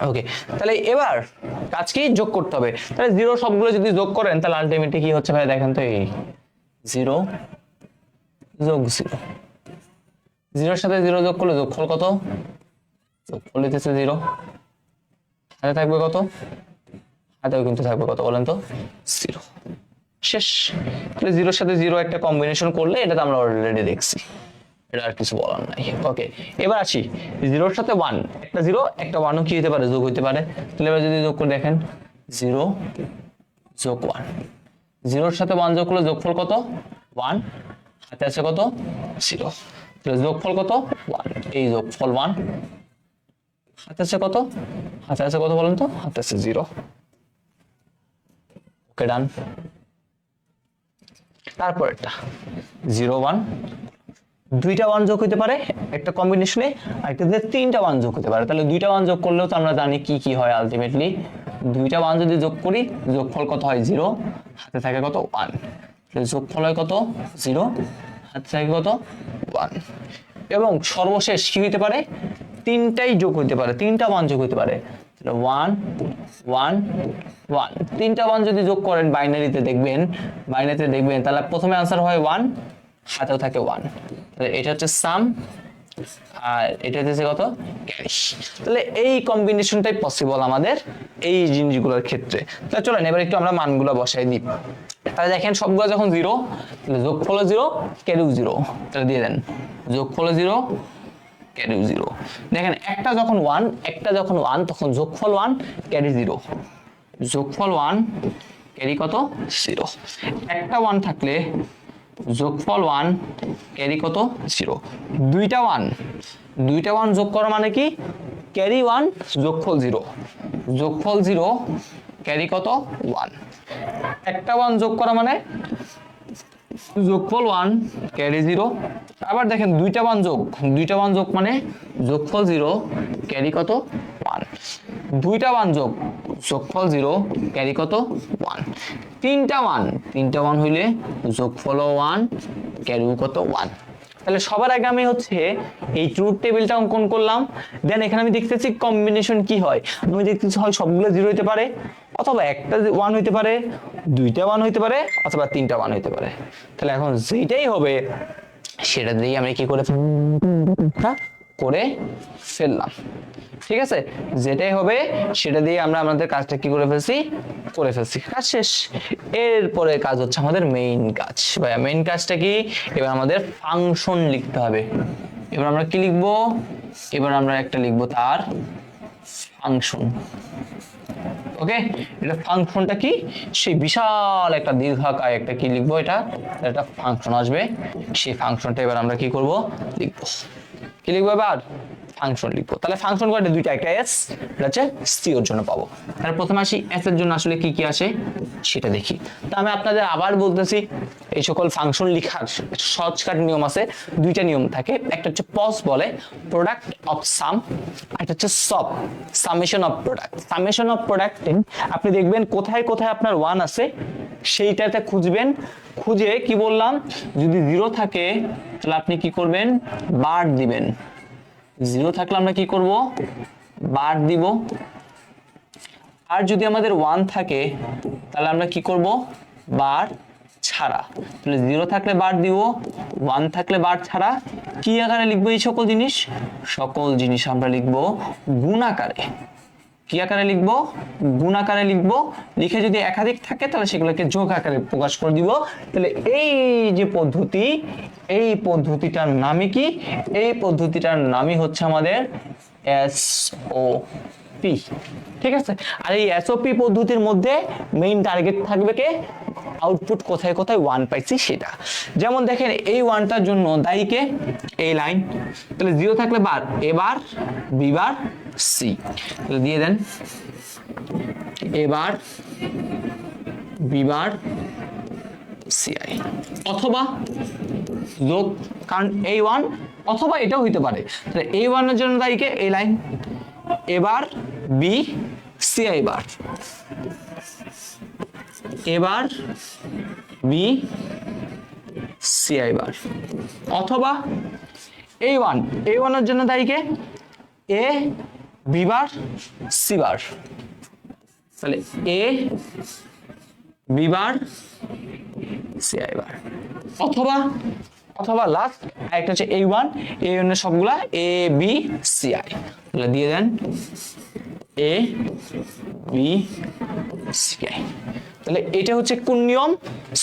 Speaker 1: ওকে, তাহলে এবার কাজ কি, যোগ করতে হবে। তাহলে জিরো সবগুলো যদি যোগ করেন, তাহলে আলটিমেটলি কি হচ্ছে ভাই দেখেন তো, এই 0 যোগ 0, 0 সাথে 0 যোগ করলে যোগফল কত, যোগফল হইতেছে 0, হাতে থাকবে কত, হাতেও কিন্তু থাকবে কত বলেন তো, 0। শেষ। তাহলে 0 সাথে 0 একটা কম্বিনেশন করলে, এটা তো আমরা অলরেডি দেখছি, এটা আর কিছু বলার নাই। ওকে, এবার আসি 0 সাথে 1, একটা 0 একটা 1ও কি হতে পারে, যোগ হতে পারে। তাহলে এবার যদি যোগ করে দেখেন, 0 যোগ 1, জিরোর সাথে 1 যোগ করলে যোগফল কত 1, হাতে আছে কত 0, তাহলে যোগফল কত 1, এই যোগফল 1, হাতে আছে কত, হাতে আছে কত বলেন তো, হাতে আছে 0। ওকে ডান। তারপর এটা 0 1, দুইটা 1 যোগ হতে পারে একটা কম্বিনেশনে, আর একটা তিনটা 1 যোগ হতে পারে। তাহলে দুইটা 1 যোগ করলেও তো আমরা জানি কি কি হয় আলটিমেটলি, দুইটা 1 যদি যোগ করি যোগফল কত হয় 0, হাতে থাকে কত 1, তাহলে যোগফল হয় কত 0, হাতে থাকে কত 1। এবং সর্বশেষ কি হতে পারে, তিনটাই যোগ হতে পারে, তিনটা 1 যোগ হতে পারে। তাহলে 1 1 1, তিনটা 1 যদি যোগ করেন বাইনারিতে দেখবেন, তাহলে প্রথমে आंसर হয় 1, হাতেও থাকে 1, তাহলে এটা হচ্ছে সাম আর এটা হচ্ছে কত ক্যারি। তাহলে এই কম্বিনেশনটাই পসিবল আমাদের এই জিনিসগুলোর ক্ষেত্রে। তাহলে চলেন এবার একটু আমরা মানগুলো বসাই দিই। তাহলে দেখেন সবগুলো যখন 0, তাহলে যোগফল 0, ক্যারিও 0, তাহলে দিয়ে দেন যোগফল 0, ক্যারিও 0। দেখেন একটা যখন 1 তখন যোগফল 1, ক্যারি 0, যোগফল 1, ক্যারি কত 0। একটা 1 থাকলে যোগফল 1, ক্যারি কত 0। দুইটা 1 যোগ করা মানে কি, ক্যারি 1, যোগফল 0, যোগফল 0, ক্যারি কত 1। একটা 1 যোগ করা মানে যোগফল 1, ক্যারি 0। আবার দেখেন দুইটা 1 যোগ মানে যোগফল 0, ক্যারি কত 1। দুইটা 1 যোগ, যোগফল 0, ক্যারি কত 1। তিনটা 1 হইলে যোগফল 1, ক্যারি কত 1। তাহলে সবার আগে আমি হচ্ছে এই ট্রুথ টেবিলটা অঙ্কন করলাম, দেন এখানে আমি দেখতেছি কম্বিনেশন কি হয়। আমি দেখতেছি হয় সবগুলো 0 হইতে পারে, অথবা একটা 1 হইতে পারে, দুইটা 1 হইতে পারে, অথবা তিনটা 1 হইতে পারে। তাহলে এখন যেটাই হবে সেটা দিয়ে আমি কি করে ফেললাম, ঠিক আছে, যেটাই হবে সেটা দিয়ে আমরা আমাদের কাজটা কি করে ফেলছি, কাজ শেষ। এরপরে কাজ হচ্ছে আমাদের মেইন কাজ। ভাইয়া মেইন কাজটা কি, এবার আমাদের ফাংশন লিখতে হবে। এবার আমরা কি লিখবো, এবার আমরা একটা লিখবো তার ফাংশন। ওকে, এটা ফাংশনটা কি, সেই বিশাল একটা দীর্ঘাকায় একটা কি লিখবো, এটা ফাংশন আসবে। সেই ফাংশনটা এবার আমরা কি করব, লিখবো। কি লিখবো এবার, ফাংশন লিখবো। তাহলে ফাংশন করতে দুইটা, একটা এস, এটা হচ্ছে সি এর জন্য পাবো। তাহলে প্রথমে আসি এস এর জন্য আসলে কি কি আসে সেটা দেখি। তো আমি আপনাদের আবার বলতেছি, এই সকল ফাংশন লেখার শর্টকাট নিয়ম আছে, দুইটা নিয়ম থাকে। একটা হচ্ছে পজ বলে প্রোডাক্ট অফ সাম, আর একটা হচ্ছে সব summation of product. Summation of প্রোডাক্টে আপনি দেখবেন কোথায় কোথায় আপনার 1 আছে সেইটাতে খুঁজবেন, খুঁজে কি বললাম, যদি 0 থাকে তাহলে আপনি কি করবেন, বার দিবেন। 0 থাকলে আমরা কি করব, বার দিব। আর যদি আমাদের 1 থাকে তাহলে আমরা কি করব, বার ছাড়া। তাহলে 0 থাকলে বার দিব, 1 থাকলে বার ছাড়া। কি আকারে লিখবো এই সকল জিনিস আমরা লিখবো গুণ আকারে। কি আকারে লিখবো, গুণ আকারে লিখবো। লিখে যদি একাধিক থাকে তাহলে সেগুলোকে যোগ আকারে প্রকাশ করে দিব। তাহলে এই যে পদ্ধতি, এই পদ্ধতিটার নামই কি, এই পদ্ধতিটার নামই হচ্ছে আমাদের এসওপি। ঠিক আছে, আর এই এসওপি পদ্ধতির মধ্যে মেইন টার্গেট থাকবে কে, আউটপুট কোথায় কোথায় 1 পাইছি সেটা। যেমন দেখেন এই 1টার জন্য দায়ী কে, এই লাইন। তাহলে 0 থাকলে বার, এবার বিবার সি, তাহলে দিয়ে দেন এবার বিবার সিআই, অথবা যোগ, কারণ এই 1 অথবা এটাও হইতে পারে। তাহলে এই 1 এর জন্য দায়ী কে, এই লাইন, এবার বি সিআই বার, এবার বি সিআই বার, অথবা এই 1 এর জন্য দায়ী কে, এ বি বার সি বার। তাহলে এ বি বার সিআই বার, অথবা লাস্ট একটা হচ্ছে এই 1 এর সবগুলা এ বি সিআই। তাহলে দিয়ে দেন এ বি সিআই। তাহলে এটা হচ্ছে কোন নিয়ম,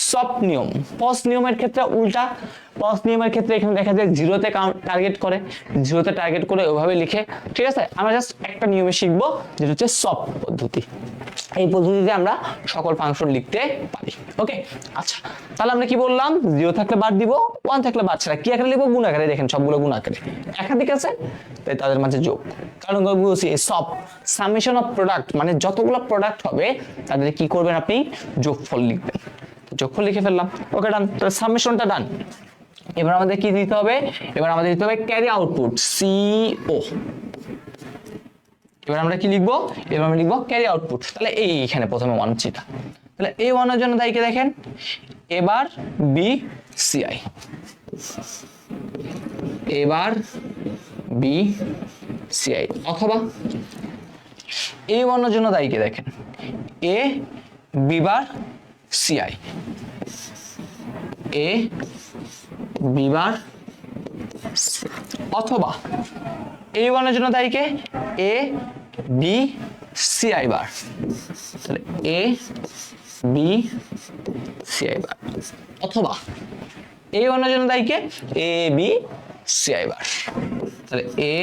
Speaker 1: সব নিয়ম। পজ নিয়মের ক্ষেত্রে উল্টা, পজ নিয়মের ক্ষেত্রে এখানে দেখা যায় জিরোতে টার্গেট করে, জিরোতে টার্গেট করে ওইভাবে লিখে। ঠিক আছে, আমরা জাস্ট একটা নিয়মে শিখবো যেটা হচ্ছে সব পদ্ধতি। এই পদ্ধতিতে আমরা সকল ফাংশন লিখতে পারি। ওকে, আচ্ছা তাহলে আমরা কি বললাম, জিরো থাকলে বাদ দিব, ওয়ান থাকলে বাদ ছাড়া কি আকারে লিখবো, গুণ আকারে। দেখেন সবগুলো গুণ আকারে, একাধিক আছে তাই তাদের মাঝে যোগ। কারণ বলছি সব সামেশন অফ প্রোডাক্ট, মানে যতগুলো প্রোডাক্ট হবে তাদের কি করবেন আপনি, যোগফল লিখবেন। যোগফল লিখে ফেললাম। ওকে ডান, তো সামেশনটা ডান। এবার আমাদের কি দিতে হবে, এবার আমাদের দিতে হবে ক্যারি আউটপুট সিও। এবার আমরা কি লিখবো, এবার আমরা লিখবো ক্যারি আউটপুট। তাহলে এইখানে প্রথমে ওয়ান চিটা, তাহলে এই ওয়ানের জন্য দায়ীকে দেখেন, এবার বি সিআই, এবার বি সিআই, অথবা এই ওয়ানের জন্য দায়ীকে দেখেন, এ বি বার সিআই, এ বি বার, অথবা এই ওয়ানের জন্য দায়ীকে এ বি সি আই বার, তাহলে এ বি সি আই বার, অথবা এই ওয়ানের জন্য দায়ীকে এ বি সি আই বার, তাহলে এ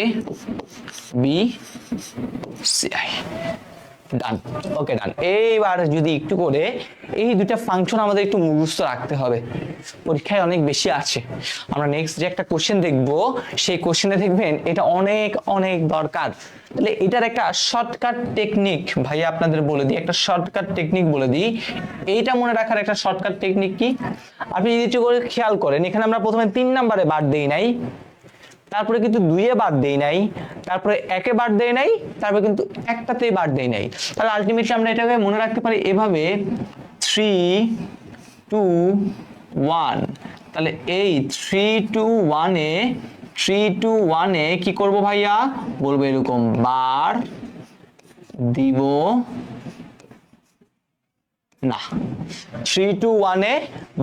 Speaker 1: বি সি আই। ডান, ওকে ডান। এইবার যদি একটু করে এই দুটা ফাংশন আমাদের একটু মুখস্থ রাখতে হবে, পরীক্ষায় অনেক বেশি আছে। আমরা নেক্সট যে একটা কোশ্চেন দেখব, সেই কোশ্চেনে দেখবেন এটা অনেক অনেক দরকার। তাহলে এটার একটা শর্টকাট টেকনিক ভাইয়া আপনাদের বলে দিই, একটা শর্টকাট টেকনিক বলে দিই। এইটা মনে রাখার একটা শর্টকাট টেকনিক কি, আপনি যদি একটু করে খেয়াল করেন, এখানে আমরা প্রথমে 3 নম্বরে বাদ দেই নাই, তারপরে কিন্তু 2-এ বাদ দেই নাই, তারপরে 1-এ বাদ দেই নাই, তারপরে কিন্তু একটাতেই বাদ দেই নাই। তাহলে আলটিমেটলি আমরা এটাকে মনে রাখতে পারি এভাবে 3 2 1। তাহলে এই 3 2 1-এ 3 2 1-এ কি করব ভাইয়া, বলবো এরকম বার দিব না, 3 2 1-এ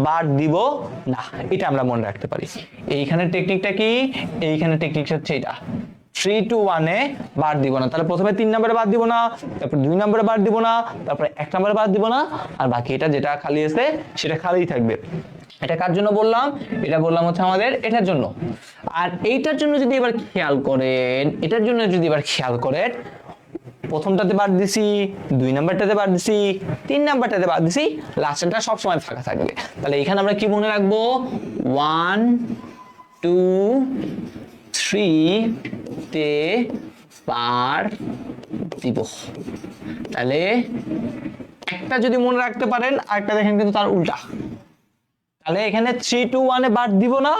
Speaker 1: বার দিব না, এটা আমরা মনে রাখতে পারি। এইখানে টেকনিকটা কি, এইখানে টেকনিকটা হচ্ছে এটা, 3 2 1-এ বার দিব না। তাহলে প্রথমে 3 নম্বরে বার দিব না, তারপর 2 নম্বরে বার দিব না, তারপরে 1 নম্বরে বার দিব না, আর বাকি এটা যেটা খালি আছে সেটা খালিই থাকবে। এটা কার জন্য বললাম, এটা বললাম হচ্ছে আমাদের এটার জন্য। আর এইটার জন্য যদি এবার খেয়াল করেন, এটার জন্য যদি এবার খেয়াল করেন, প্রথমটাতে বাদ দিছি, 2 নাম্বারটাতে বাদ দিছি, 3 নাম্বারটাতে বাদ দিছি, লাস্টেরটা সব সময় ফাঁকা থাকবে। তাহলে এখানে আমরা কি মনে রাখবো, 1 2 3 তে বার দিব। তাহলে একটা যদি মনে রাখতে পারেন, আরেকটা দেখেন কিন্তু তার উল্টা। তাহলে এখানে 3 2 1-এ বার দিব না,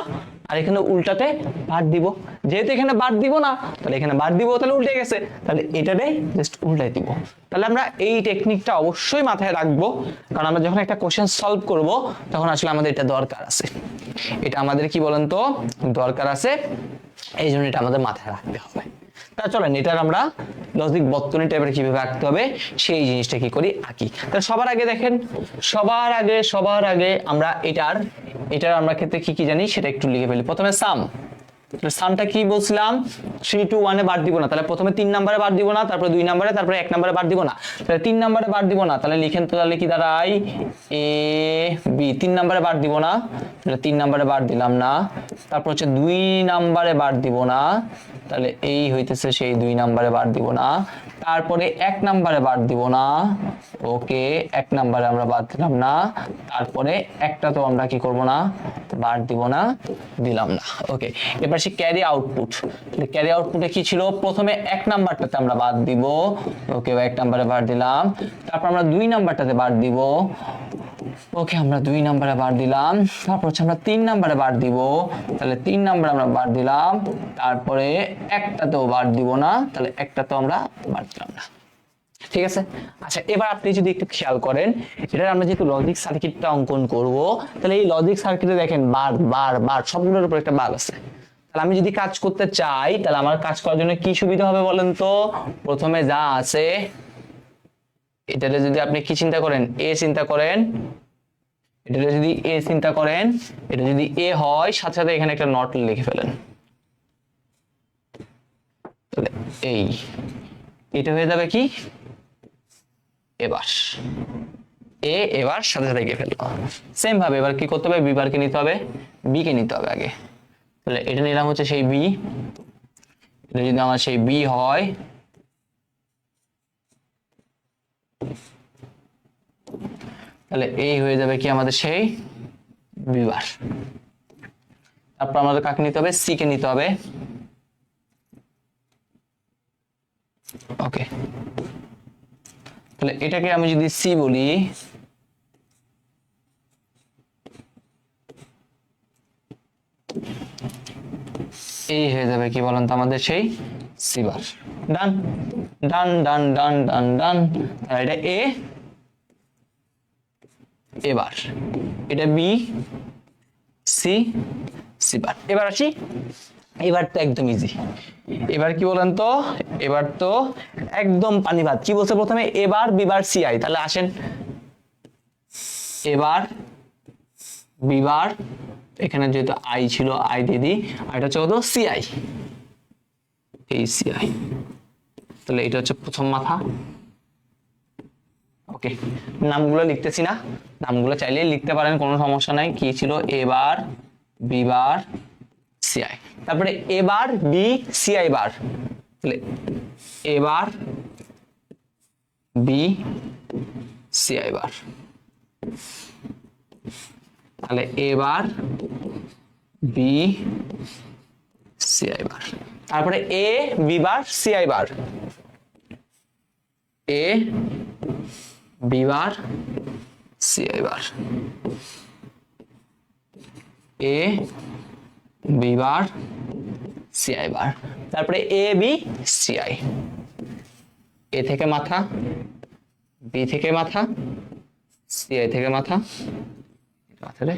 Speaker 1: আর এখানে উল্টাতে বার দিব। যেহেতু এখানে বার দিব না, তাহলে এখানে বার দিব, তাহলে উল্টে গেছে, তাহলে এটাতে জাস্ট উল্টাই দিব। তাহলে আমরা এই টেকনিকটা অবশ্যই মাথায় রাখবো, কারণ আমরা যখন একটা কোশ্চেন সলভ করব তখন আসলে আমাদের এটা দরকার আছে, এটা আমাদের কি বলেন তো দরকার আছে, এই জন্য এটা আমাদের মাথায় রাখতে হবে। তা চলেন এটার আমরা লজিক বর্তনী টাইপের কিভাবে আঁকতে হবে সেই জিনিসটা কি করি আঁকি। তাহলে সবার আগে দেখেন, সবার আগে আমরা এটার আমরা ক্ষেত্রে কি কি জানি সেটা একটু লিখে ফেলি। প্রথমে সাম, সামটা কি বলছিলাম, 3 2 1-এ বার দিব না, তাহলে প্রথমে 3 নম্বরে বার দিব না, তারপরে 2 নম্বরে, তারপরে 1 নম্বরে বার দিব না, তাহলে 3 নম্বরে বার দিব না, তাহলে লিখেন তো, তাহলে কি দাঁড়ায় এ বি, 3 নম্বরে বার দিব না, তাহলে 3 নম্বরে বার দিলাম না, তারপর হচ্ছে 2 নম্বরে বার দিব না, তাহলে এই হইতেছে সেই 2 নম্বরে বার দিব না, তারপরে 1 নম্বরে বার দিব না, ওকে 1 নম্বরে আমরা বাদ দিলাম না, তারপরে একটা তো আমরা কি করব না, বার দিব না, দিলাম না। ওকে, এবার সে ক্যারি আউটপুট, ক্যারি আউটপুটে কি ছিল, প্রথমে 1 নাম্বারটাতে আমরা বাদ দিব, ওকে 1 নম্বরে বার দিলাম, তারপর আমরা 2 নাম্বারটাতে বার দিব, ওকে আমরা 2 নম্বরে বার দিলাম, তারপর হচ্ছে আমরা 3 নম্বরে বার দিব, তাহলে 3 নম্বরে আমরা বার দিলাম, তারপরে একটাতেও বার দিব না, তাহলে একটাতেও আমরা বার দিলাম না। ঠিক আছে, আচ্ছা এবার আপনি যদি একটু খেয়াল করেন, এটা আমরা যেহেতু লজিক সার্কিটটা অঙ্কন করব, তাহলে এই লজিক সার্কিটে দেখেন বার বার বার সবগুলোর উপর একটা বার আছে। তাহলে আমি যদি কাজ করতে চাই, তাহলে আমার কাজ করার জন্য কি সুবিধা হবে বলেন তো, প্রথমে যা আছে এটাতে যদি আপনি কি চিন্তা করেন, এ চিন্তা করেন, এটা যদি এ চিন্তা করেন, এটা যদি এ হয়, সাথে সাথে এখানে একটা নট লিখে ফেলেন, তাহলে এটা হয়ে যাবে কি, এবার এ এবার সাথে সাথে এঁকে ফেললো। সেম ভাবে এবার কি করতে হবে, বি বারকে নিতে হবে, বি কে নিতে হবে আগে। তাহলে এটা নিলাম হচ্ছে সেই বি, এটা যদি আমার সেই বি হয় তাহলে এই হয়ে যাবে কি আমাদের সেই বি বার। তারপর আমাদের কাকে নিতে হবে, সি কে নিতে হবে। ওকে, তাহলে এটাকে আমি যদি সি বলি, এই হয়ে যাবে কি বলেন তো আমাদের সেই সি বার। ডান ডান ডান ডান ডান ডান। তাহলে এটা এ, এবার এটা বি, সি, সি বার। এবার আসি, এবার তো একদম ইজি। এবার কি বলেন তো, এবার তো একদম পানি ভাত। কি বলছে প্রথমে, এবার বিবার সি আই। তাহলে আসেন, এবার বিবার, এখানে যেহেতু আই ছিল আই দিয়ে দিই, আর এটা হচ্ছে কত, সি আই, এই সি আই। তাহলে এটা হচ্ছে প্রথম মাথা। ওকে, নামগুলো লিখতেছি না, নামগুলো চাইলে লিখতে পারেন, কোনো সমস্যা নাই। কি ছিল, এবার বিবার সি আই। তারপরে এবার বি সি আই বার। তাহলে এবার বি সি আই বার। তাহলে এবার বি সি আই বার। তারপরে A B bar C I bar, A B bar C I bar, A B bar C I bar. তারপরে A B C I, A থেকে মাথা, B থেকে মাথা, C I থেকে মাথা, তাহলে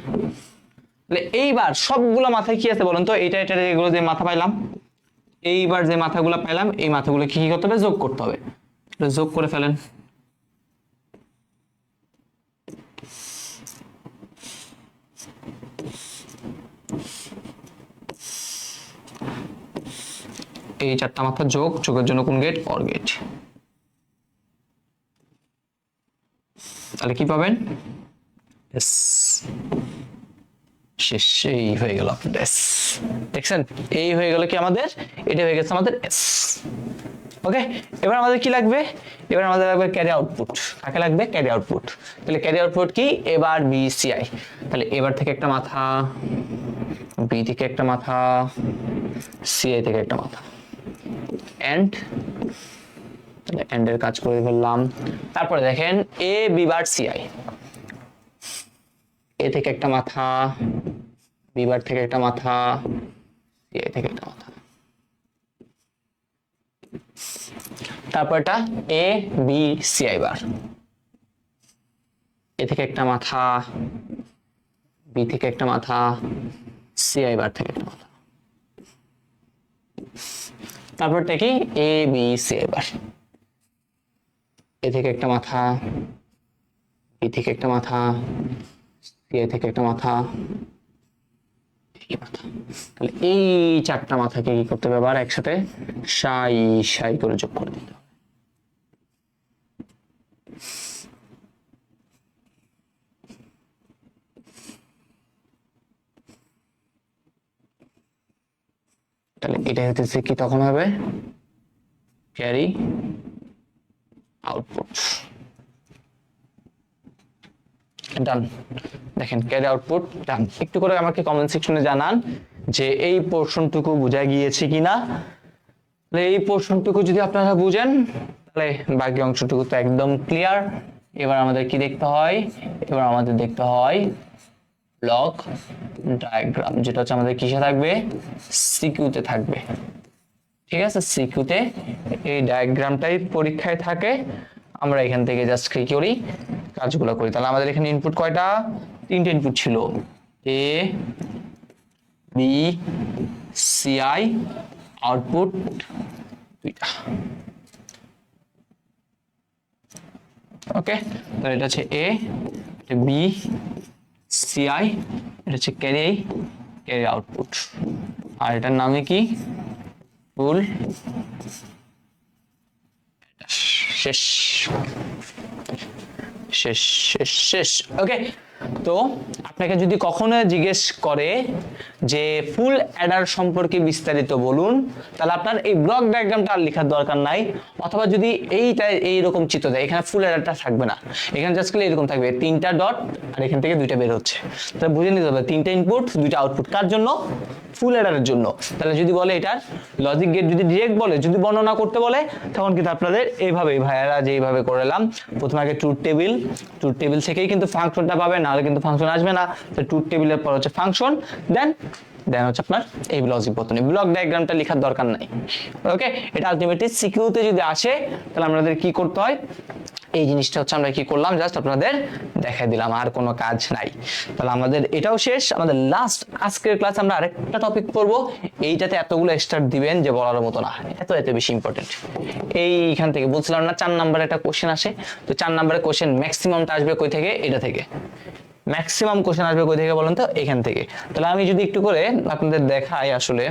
Speaker 1: এইবার সবগুলো মাথায় কি আছে বলুন তো, এটা এটা এগুলো যে মাথা পাইলাম, এইবার যে মাথাগুলো পাইলাম, এই মাথাগুলো কি কি করতে হবে, যোগ করতে হবে। যোগ করে ফেলেন। এই চারটা মাথা যোগ, যোগের জন্য কোন গেট, অর গেট। তাহলে কি পাবেন, এস। শেষ, এই হয়ে গেল আপনার এস। দেখছেন, এই হয়ে গেল কি আমাদের, এটা হয়ে গেছে আমাদের এস। ওকে, এবার আমাদের কি লাগবে, এবার আমাদের লাগবে ক্যারি আউটপুট। কাকে লাগবে, ক্যারি আউটপুট। তাহলে ক্যারি আউটপুট কি, এবার বি সি আই। তাহলে এবার থেকে একটা মাথা, বি থেকে একটা মাথা, সি আই থেকে একটা মাথা, এন্ড। তাহলে এন্ড এর কাজ করে ফেললাম। তারপরে দেখেন এ B bar C I, A থেকে একটা মাথা, বি বার থেকে একটা মাথা, সি আই থেকে একটা মাথা। তারপরটা এ বি সি আই বার, এ থেকে একটা মাথা, বি থেকে একটা মাথা, সি আই বার থেকে একটা মাথা। তারপরটা কি, এ বি সি আই বার, এ থেকে একটা মাথা, বি থেকে একটা মাথা, সি আই থেকে একটা মাথা, তাহলে এই চারটা মাথাকে কি করতে হবে, আবার একসাথে সাই সাই করে যোগ করে দিতে হবে। তাহলে এটা হচ্ছে কি, তখন হবে ক্যারি আউটপুট। ডান, দেখেন ক্যারি আউটপুট ডান। একটু করে আমাকে কমেন্ট সেকশনে জানান যে এই পোর্শনটুকু বোঝা গিয়েছে কিনা। তাহলে এই পোর্শনটুকু যদি আপনারা বুঝেন, তাহলে বাকি অংশটুকু তো একদম ক্লিয়ার। এবার আমাদের কি দেখতে হয়, এবার আমাদের দেখতে হয় ব্লক ডায়াগ্রাম, যেটা হচ্ছে আমাদের কিসে থাকবে, সিকিউতে থাকবে। ঠিক আছে, সিকিউতে এই ডায়াগ্রামটাই পরীক্ষায় থাকে। আমরা এখান থেকে জাস্ট কি করি, কাজগুলো করি। তাহলে আমাদের এখানে ইনপুট কয়টা, তিনটে ইনপুট ছিল, এ বি সি আই, আউটপুট দুইটা। ওকে, তাহলে এটা হচ্ছে এ, এটা বি সি আই, এটা হচ্ছে ক্যারি ক্যারি আউটপুট, আর এটার নামে কি, ফুল। শেষ। শেষ শেষ শেষ। ওকে, তো আপনাকে যদি কখনো জিজ্ঞেস করে যে ফুল অ্যাডার সম্পর্কে বিস্তারিত বলুন, তাহলে আপনার এই ব্লক ডায়াগ্রামটা আর লেখার দরকার নাই। অথবা যদি এইরকম চিত্র দেয়, এখানে ফুল অ্যাডারটা থাকবে না, এখানে জাস্ট খালি এরকম থাকবে 3টা ডট আর এখান থেকে 2টা বের হচ্ছে, তাহলে বুঝে নিতে হবে 3টা ইনপুট 2টা আউটপুট কার জন্য, ফুল অ্যাডারের জন্য। তাহলে যদি বলে এটার লজিক গেট, যদি ডিরেক্ট বলে, যদি বর্ণনা করতে বলে, তখন কিন্তু আপনাদের এইভাবে ভাইয়ারা যেইভাবে করলাম, প্রথমে আগে ট্রুথ টেবিল থেকেই কিন্তু ফাংশনটা পাবে, নাহলে কিন্তু ফাংশন আসবে না। তো ট্রুথ টেবিলের পর হচ্ছে ফাংশন, দেন হচ্ছে আপনার এই লজিক বর্তনী, ব্লক ডায়াগ্রামটা লেখার দরকার নাই। ওকে, এটা আলটিমেটলি সিকিউতে যদি আসে, তাহলে আমাদের কি করতে হয়, এই জিনিসটা হচ্ছে আমরা কি করলাম, জাস্ট আপনাদের দেখাই দিলাম, আর কোনো কাজ নাই। তাহলে আমাদের এটাও শেষ। আমাদের লাস্ট আজকের ক্লাস আমরা আরেকটা টপিক পড়বো, এইটাতে এতগুলো স্টার্ট দিবেন যে বলার মতো না, এত বেশি ইম্পর্টেন্ট। এইখান থেকে বলছিলাম না 4 নম্বরে একটা কোশ্চেন আসে, তো 4 নম্বরের কোশ্চেন ম্যাক্সিমামটা আসবে কই থেকে, এটা থেকে। ম্যাক্সিমাম কোশ্চেন আসবে কই থেকে বলেন তো, এখান থেকে। তাহলে আমি যদি একটু করে আপনাদের দেখাই, আসলে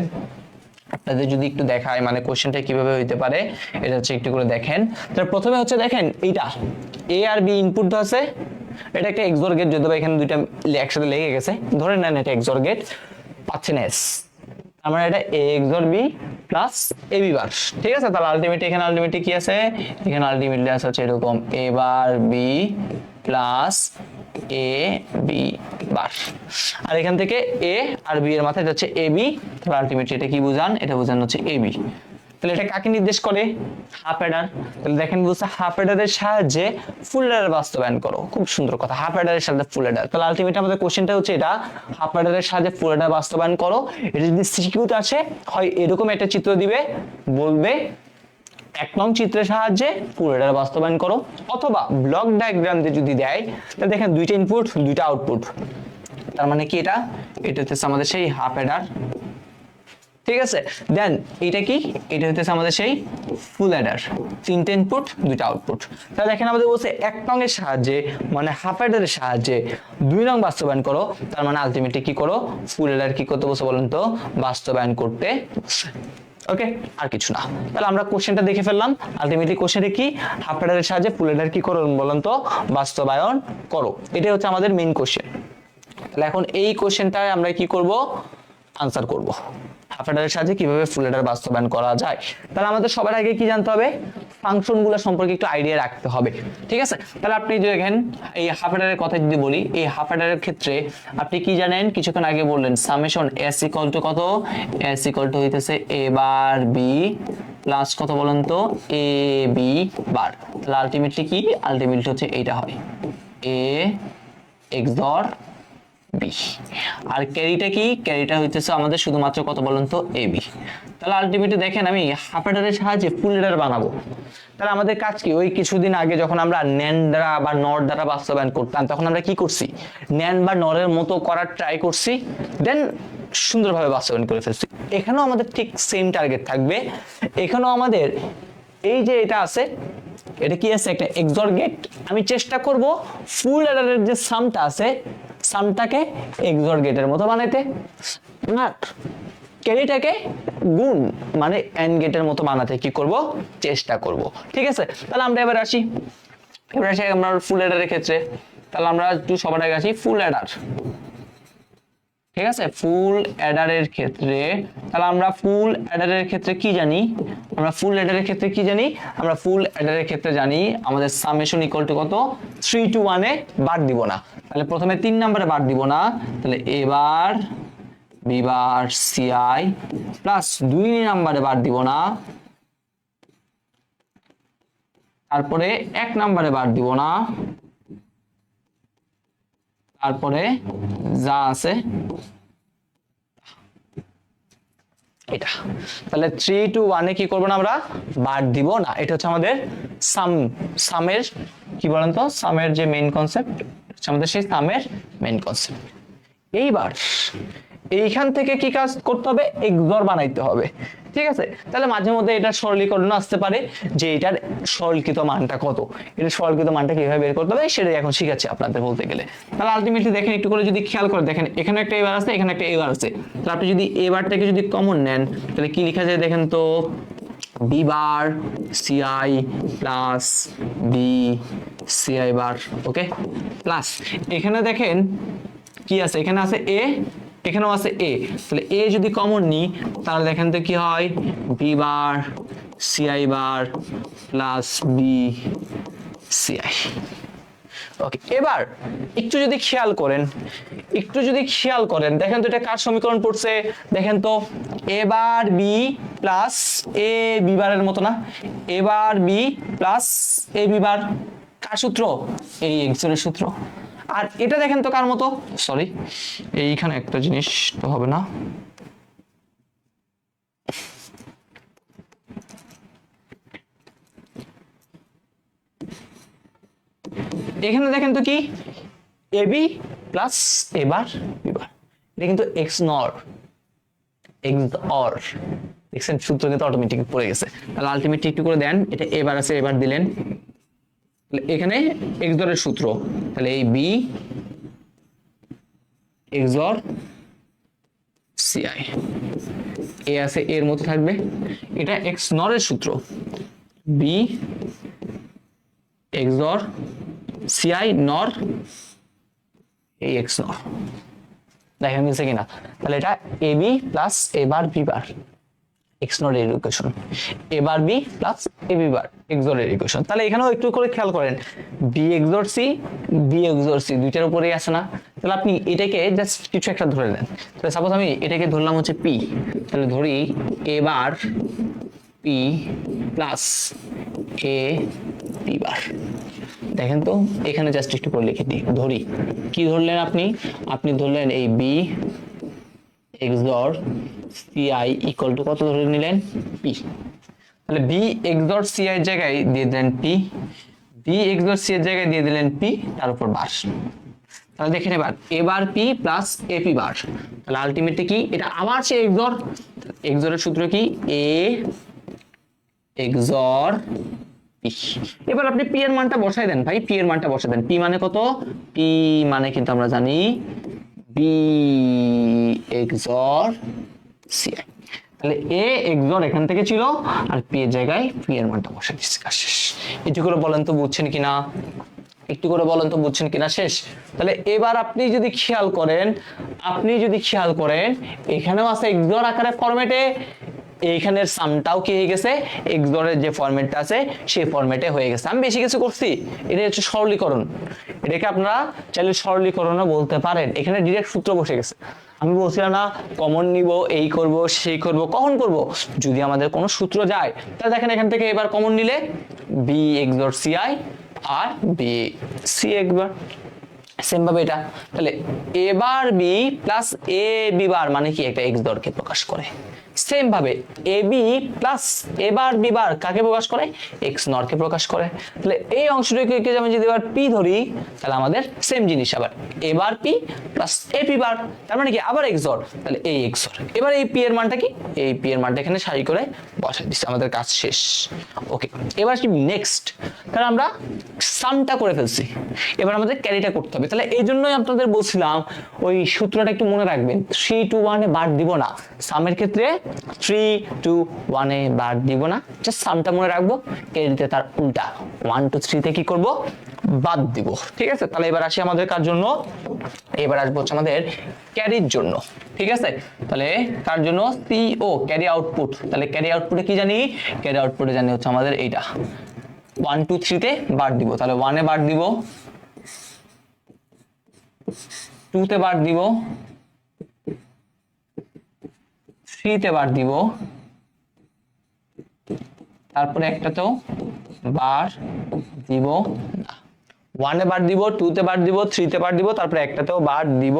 Speaker 1: আপনাদের যদি একটু দেখায় মানে কোশ্চেনটা কিভাবে হইতে পারে, এটা হচ্ছে একটু করে দেখেন। তার প্রথমে হচ্ছে দেখেন এইটা এ আর বি ইনপুট আছে, এটা একটা এক্সর গেট, যদিও এখানে দুইটা একসাথে লেগে গেছে, ধরে নেন এটা এক্সর গেট, পাচ্ছেন এস, আমরা এটা এ XOR B plus A B bar, ঠিক আছে। তাহলে আলটিমেটলি এখানে আলটিমেটলি কি আছে, এখানে আলটিমেটলি আছে হচ্ছে এরকম A bar B plus A B bar, আর এখান থেকে এ আর বি এর মাথায় হচ্ছে এ বি, তাহলে আলটিমেটলি এটা কি বুঝান, এটা বুঝান হচ্ছে এ বি। তাহলে এটা কাকে নির্দেশ করে, হাফ অ্যাডার। তাহলে দেখেন বলছে হাফ অ্যাডারের সাহায্যে ফুল অ্যাডার বাস্তবায়ন করো, খুব সুন্দর কথা, হাফ অ্যাডারের সাথে ফুল অ্যাডার। তাহলে আলটিমেটলি আমাদের কোশ্চেনটা হচ্ছে এটা, হাফ অ্যাডারের সাহায্যে ফুল অ্যাডার বাস্তবায়ন করো। এটা যদি সিকিউতে আসে, হয় এরকম একটা চিত্র দিবে, বলবে 1 নং চিত্রের সাহায্যে ফুল অ্যাডার বাস্তবায়ন করো, অথবা ব্লক ডায়াগ্রাম দিয়ে যদি দেয়, তাহলে দেখেন 2টা ইনপুট 2টা আউটপুট, তার মানে কি এটা হচ্ছে আমাদের সেই হাফ অ্যাডার, ঠিক আছে। দেন এটা কি, এটা হচ্ছে আমাদের সেই ফুল অ্যাডার, 3টে ইনপুট 2টা আউটপুট। তাহলে দেখেন আমাদের বলছে 1 নং এর সাহায্যে মানে হাফ অ্যাডারের সাহায্যে 2 নং বাস্তবায়ন করো, তার মানে আলটিমেটলি কি করো, ফুল অ্যাডার কি করতে বলছে বলেন তো, বাস্তবায়ন করতে। ওকে, আর কিছু না। তাহলে আমরা কোশ্চেনটা দেখে ফেললাম, আলটিমেটলি কোশ্চেনে কি, হাফ অ্যাডারের সাহায্যে ফুল অ্যাডার কি করো বলেন তো, বাস্তবায়ন করো, এটাই হচ্ছে আমাদের মেইন কোশ্চেন। তাহলে এখন এই কোশ্চেনটায় আমরা কি করব, আনসার করব, হাফ অ্যাডারের সাহায্যে কিভাবে ফুল অ্যাডার বাস্তবায়ন করা যায়। তাহলে আমাদের সবার আগে কি জানতে হবে, ফাংশনগুলো সম্পর্কে একটু আইডিয়া রাখতে হবে, ঠিক আছে। তাহলে আপনি দেখেন এই হাফ অ্যাডারের কথা যদি বলি, এই হাফ অ্যাডারের ক্ষেত্রে আপনি কি জানেন, কিছুক্ষণ আগে বললেন সামেশন এস ইকুয়াল টু কত, এস ইকুয়াল টু হইতেছে এ বার বি প্লাস কত বলেন তো, এ বি বার। তাহলে আলটিমেটলি কি, আলটিমেটলি হচ্ছে এইটা হয় এ এক্সর বি, আর ক্যারিটা কি, ক্যারিটা হইতেছে আমাদের শুধুমাত্র কত বলেন তো, এ বি। তাহলে আলটিমেটলি দেখেন আমি হাফ অ্যাডারের সাহায্যে ফুল অ্যাডার বানাবো, তাহলে আমাদের কাজ কি, ওই কিছুদিন আগে যখন আমরা ন্যান্ড দ্বারা বা নর দ্বারা বাস্তবায়ন করতাম, তখন আমরা কি করছি, ন্যান্ড বা নরের মতো করার ট্রাই করছি, দেন সুন্দরভাবে বাস্তবায়ন করে ফেলছি। এখানেও আমাদের ঠিক সেম টার্গেট থাকবে, এখানেও আমাদের এই যে এটা আছে, এটা কি আছে, একটা এক্সর গেট, আমি চেষ্টা করব ফুল অ্যাডারের যে সামটা আছে, সামটাকে এক্সর গেটের মতো বানাইতে, আর ক্যারিটাকে গুণ মানে এন্ড গেটের মতো বানাতে কি করব, চেষ্টা করব, ঠিক আছে। তাহলে আমরা এবার আসি আমরা ফুল অ্যাডারের ক্ষেত্রে, তাহলে আমরা একটু সবার আগে আসি ফুল অ্যাডার, ঠিক আছে। ফুল অ্যাডারের ক্ষেত্রে তাহলে আমরা ফুল অ্যাডারের ক্ষেত্রে কি জানি, আমরা ফুল অ্যাডারের ক্ষেত্রে কি জানি, আমরা ফুল অ্যাডারের ক্ষেত্রে জানি আমাদের সামেশন ইকুয়াল টু কত, 3 to 1 এ বাদ দিব না, তাহলে প্রথমে 3 নম্বরে বাদ দিব না, তাহলে এবার বি বার সিআই প্লাস 2 নম্বরে বাদ দিব না, তারপরে 1 নম্বরে বাদ দিব না, তারপরে যা আছে এটা, তাহলে 3 to 1 এ কি করব না, আমরা বাদ দিব না। এটা হচ্ছে আমাদের সামের কি বলেন তো, সামের যে মেইন কনসেপ্ট, আমাদের সেই সামের মেইন কনসেপ্ট। এইবার এইখান থেকে কি কাজ করতে হবে, এক্সর বানাইতে হবে, ঠিক আছে। তাহলে মাঝে মধ্যে এটা সরলীকরণ আসতে পারে যে এটার সরলীকৃত মানটা কত, এটা সরলীকৃত মানটা কিভাবে বের করতে হবে সেটাই এখন শিখাচ্ছি আপনাদের বলতে গেলে। তাহলে আলটিমেটলি দেখেন একটু করে যদি খেয়াল করে দেখেন, এখানে একটা এবার আছে, এখানে একটা এবার আছে, তাহলে আপনি যদি এবারটাকে যদি কমন নেন, তাহলে কি লেখা যায় দেখেন তো, B bar C I plus B C I bar. Okay, plus এখানে দেখেন কি আছে, এখানে আছে এ, এখানেও আছে এ, তাহলে এ যদি কমন নিই তাহলে দেখেন তো কি হয়, বি বার সিআই বার প্লাস বি সিআই। ওকে, এবার একটু যদি খেয়াল করেন, একটু যদি খেয়াল করেন দেখেন তো এটা কার সমীকরণ পড়ছে, দেখেন তো এবার বি প্লাস এ বি বারের মতো না, এবার বি প্লাস এ বি বার কার সূত্র, এই এক্সরের সূত্র। আর এটা দেখেন তো কার মতো, সরি এইখানে একটা জিনিস তো হবে না, এখানে দেখেন তো কি এবি প্লাস এবার বিবার, এটা কিন্তু এক্স নর এক্স অর, দেখছেন সূত্র কিন্তু অটোমেটিক পড়ে গেছে। তাহলে আলটিমেটলি একটু করে দেন, এটা এবার আছে এবার দিলেন, এখানে এক্স অর এর সূত্র, তাহলে এই বি এক্স অর সিআই, এ আছে এর মতো থাকবে, এটা এক্স নর এর সূত্র, বি এক্স অর সিআই নর এই এক্স নর, দেখেন মিলছে কিনা, তাহলে এটা A B plus A bar B bar X NOR এর equation, A bar B plus A B bar X or এর ইকুয়েশন। তাহলে এখানেও একটু করে খেয়াল করেন, B X OR C, B X OR C দুইটার উপরেই আছে না, তাহলে আপনি এটাকে জাস্ট কিছু একটা ধরে নেন, তাহলে সাপোজ আমি এটাকে ধরলাম হচ্ছে পি, তাহলে ধরি এ bar P plus A B বার, দেখেন তো এখানে জাস্ট একটু করে লিখে দিই, ধরি কি ধরলেন আপনি, আপনি ধরলেন এই B X OR CI equal to কত ধরে নিলেন, পি, তাহলে বি এক্স অর সিআই এর জায়গায় দিয়ে দিলেন P, B X OR C এর জায়গায় দিয়ে দিলেন পি, তার উপর বার, তাহলে দেখেন এবার A bar P plus A P bar, তাহলে আলটিমেটলি কি এটা আবার সে এক্স অর, এক্স অর এর সূত্র কি এ এক্স অর পি, এবার আপনি পি এর মানটা বসাই দেন ভাই, পি এর মানটা বসাই দেন, পি মানে কত, পি মানে কিন্তু আমরা জানি বি এক্স অর সিআই, তাহলে এ এক্স অর এখান থেকে ছিল আর পি এর জায়গায় পি এর মানটা বসাই দিচ্ছি, কাজ শেষ। একটু করে বলেন তো বুঝছেন কিনা, একটু করে বলেন তো বুঝছেন কিনা, শেষ। তাহলে এবার আপনি যদি খেয়াল করেন, আপনি যদি খেয়াল করেন এখানেও আছে এক্স অর আকারে ফরম্যাটে, এইখানের সামটাও কি হয়ে গেছে এক্স অর এর যে ফরম্যাটটা আছে সেই ফরম্যাটে হয়ে গেছে। আমি বেশি কিছু করছি, এটা হচ্ছে সরলীকরণ, এটাকে আপনারা চাইলে সরলীকরণও বলতে পারেন, এখানে ডিরেক্ট সূত্র বসে গেছে। আমি বলছিলাম না কমন নিব, এই করব সেই করব, কখন করব যদি আমাদের কোনো সূত্র যায়, তাহলে দেখেন এখান থেকে এবার কমন নিলে বি এক্স অর সিআই আর বি সি একবার সেম ভাবে এটা, তাহলে এবার B plus A B bar মানে কি একটা এক্স দরকে প্রকাশ করে, সেম ভাবে এ বি প্লাস এবার বি বার কাকে প্রকাশ করে, এক্স নরকে প্রকাশ করে। তাহলে এই অংশটাকে আমি যদি এবার পি ধরি তাহলে আমাদের সেম জিনিস, আবার এবার পি প্লাস এ পি বার তার মানে কি আবার এক্স অর, তাহলে এই এক্স অর, এবার এই পি এর মানটা কি, এই পি এর মানটা এখানে সারি করে বসাই দিচ্ছি, আমাদের কাজ শেষ। ওকে, এবার কি নেক্সট, তাহলে আমরা সামটা করে ফেলছি, এবার আমাদের ক্যারিটা করতে হবে। তাহলে এই জন্যই আপনাদের বলছিলাম ওই সূত্রটা একটু মনে রাখবেন, 3 to 1 এ বার দিব না, সামের ক্ষেত্রে 3 to 1 এ বার দিব না, জাস্ট সামটা মনে রাখবো, ক্যারিতে তার উল্টা 1 to 3 তে কি করব বাদ দিব, ঠিক আছে। তাহলে এবার আসি আমাদের কার জন্য, এবার আসবো হচ্ছে আমাদের ক্যারির জন্য, ঠিক আছে। তাহলে কার জন্য, সিও ক্যারি আউটপুট, তাহলে ক্যারি আউটপুটে কি জানি, ক্যারি আউটপুটে জানি হচ্ছে আমাদের এইটা 1 2 3 তে বার দিব, তাহলে 1 এ বার দিব, 2 তে বার দিব, 3 তে বার দিব, তারপরে একটাতেও বার দিব না, 1 এ বার দিব, 2 তে বার দিব, 3 তে বার দিব, তারপরে একটাতেও বার দিব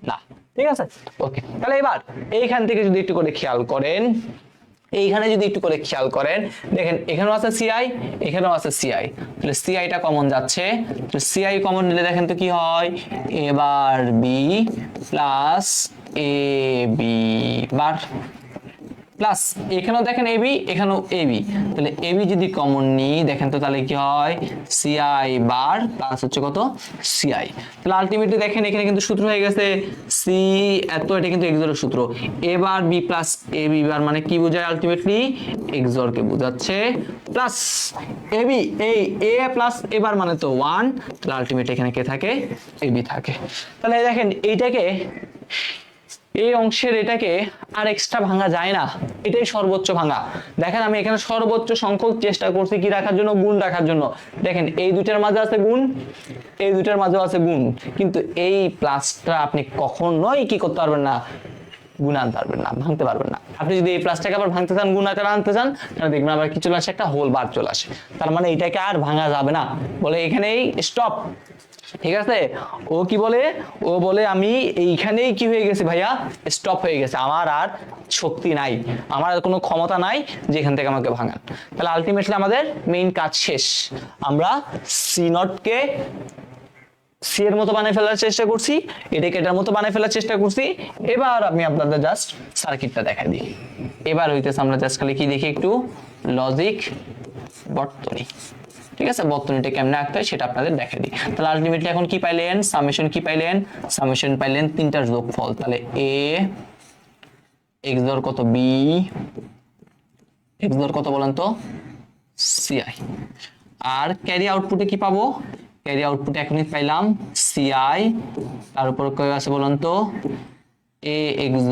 Speaker 1: না, ঠিক আছে। ওকে, তাহলে এবার এইখান থেকে যদি একটু করে খেয়াল করেন, এইখানে যদি একটু করে খেয়াল করেন দেখেন এখানেও আছে সিআই, এখানেও আছে সিআই, তাহলে সিআইটা কমন যাচ্ছে, তো সিআই কমন নিলে দেখেন তো কি হয়, এবার B plus A B bar, plus এখানেও দেখেন এবি, এখানেও এবি, তাহলে এবি যদি কমন নিই দেখেন তো তাহলে কি হয় সিআই বার প্লাস হচ্ছে কত সিআই। তাহলে আলটিমেটলি দেখেন এখানে কিন্তু সূত্র হয়ে গেছে সি এত, এটা কিন্তু এক্সরের সূত্র, এ bar B plus A B bar মানে কি বোঝায় আলটিমেটলি এক্সরকে বোঝাচ্ছে, প্লাস এবি এই এ প্লাস এবার মানে তো 1, তাহলে আলটিমেটলি এখানে কে থাকে এবি থাকে। তাহলে দেখেন এইটাকে এই অংশের এটাকে আর এক্সট্রা ভাঙা যায় না, এটাই সর্বোচ্চ ভাঙা। দেখেন আমি এখানে সর্বোচ্চ সংখ্যক চেষ্টা করছি কি রাখার জন্য, গুণ রাখার জন্য। দেখেন এই দুইটার মাঝে আছে গুণ, এই দুইটার মাঝেও আছে গুণ, কিন্তু এই প্লাসটা আপনি কখনোই কি করতে পারবেন না, গুণ আনতে পারবেন না, ভাঙতে পারবেন না। আপনি যদি এই প্লাসটাকে আবার ভাঙতে চান, গুণ আকারে আনতে চান, তাহলে দেখবেন আবার কি চলে আসে, একটা হোল বার চলে আসে। তার মানে এটাকে আর ভাঙা যাবে না, বলে এখানেই স্টপ। ঠিক আছে, ও কি বলে, ও বলে আমি এইখানেই কি হয়ে গেছি ভাইয়া, স্টপ হয়ে গেছে, আমার আর শক্তি নাই, আমার আর কোনো ক্ষমতা নাই যে এখান থেকে আমাকে ভাঙান। তাহলে আলটিমেটলি আমাদের মেইন কাজ শেষ, আমরা সি নটকে সি এর মতো বানিয়ে ফেলার চেষ্টা করছি, এটাকে এটার মতো বানিয়ে ফেলার চেষ্টা করছি। এবার আমি আপনাদের জাস্ট সার্কিটটা দেখাই দিই। এবার হইতেছে আমরা জাস্ট খালি কি দেখি একটু লজিক বর্তনী। ঠিক আছে, বর্তনীটা কেমনে আঁকতে হয় সেটা আপনাদের দেখাই দিই। তাহলে আলটিমেটলি এখন কি পাইলেন, সামেশন কি পাইলেন, সামেশন পাইলেন তিনটার যোগফল। তাহলে এ এক্স কত, বি এক্স কত বলেন তো, সিআই। আর ক্যারি আউটপুটে কি পাবো, ক্যারি আউটপুটে এখনই পাইলাম সিআই, তার উপর কয় আছে বলুন তো, এ এক্স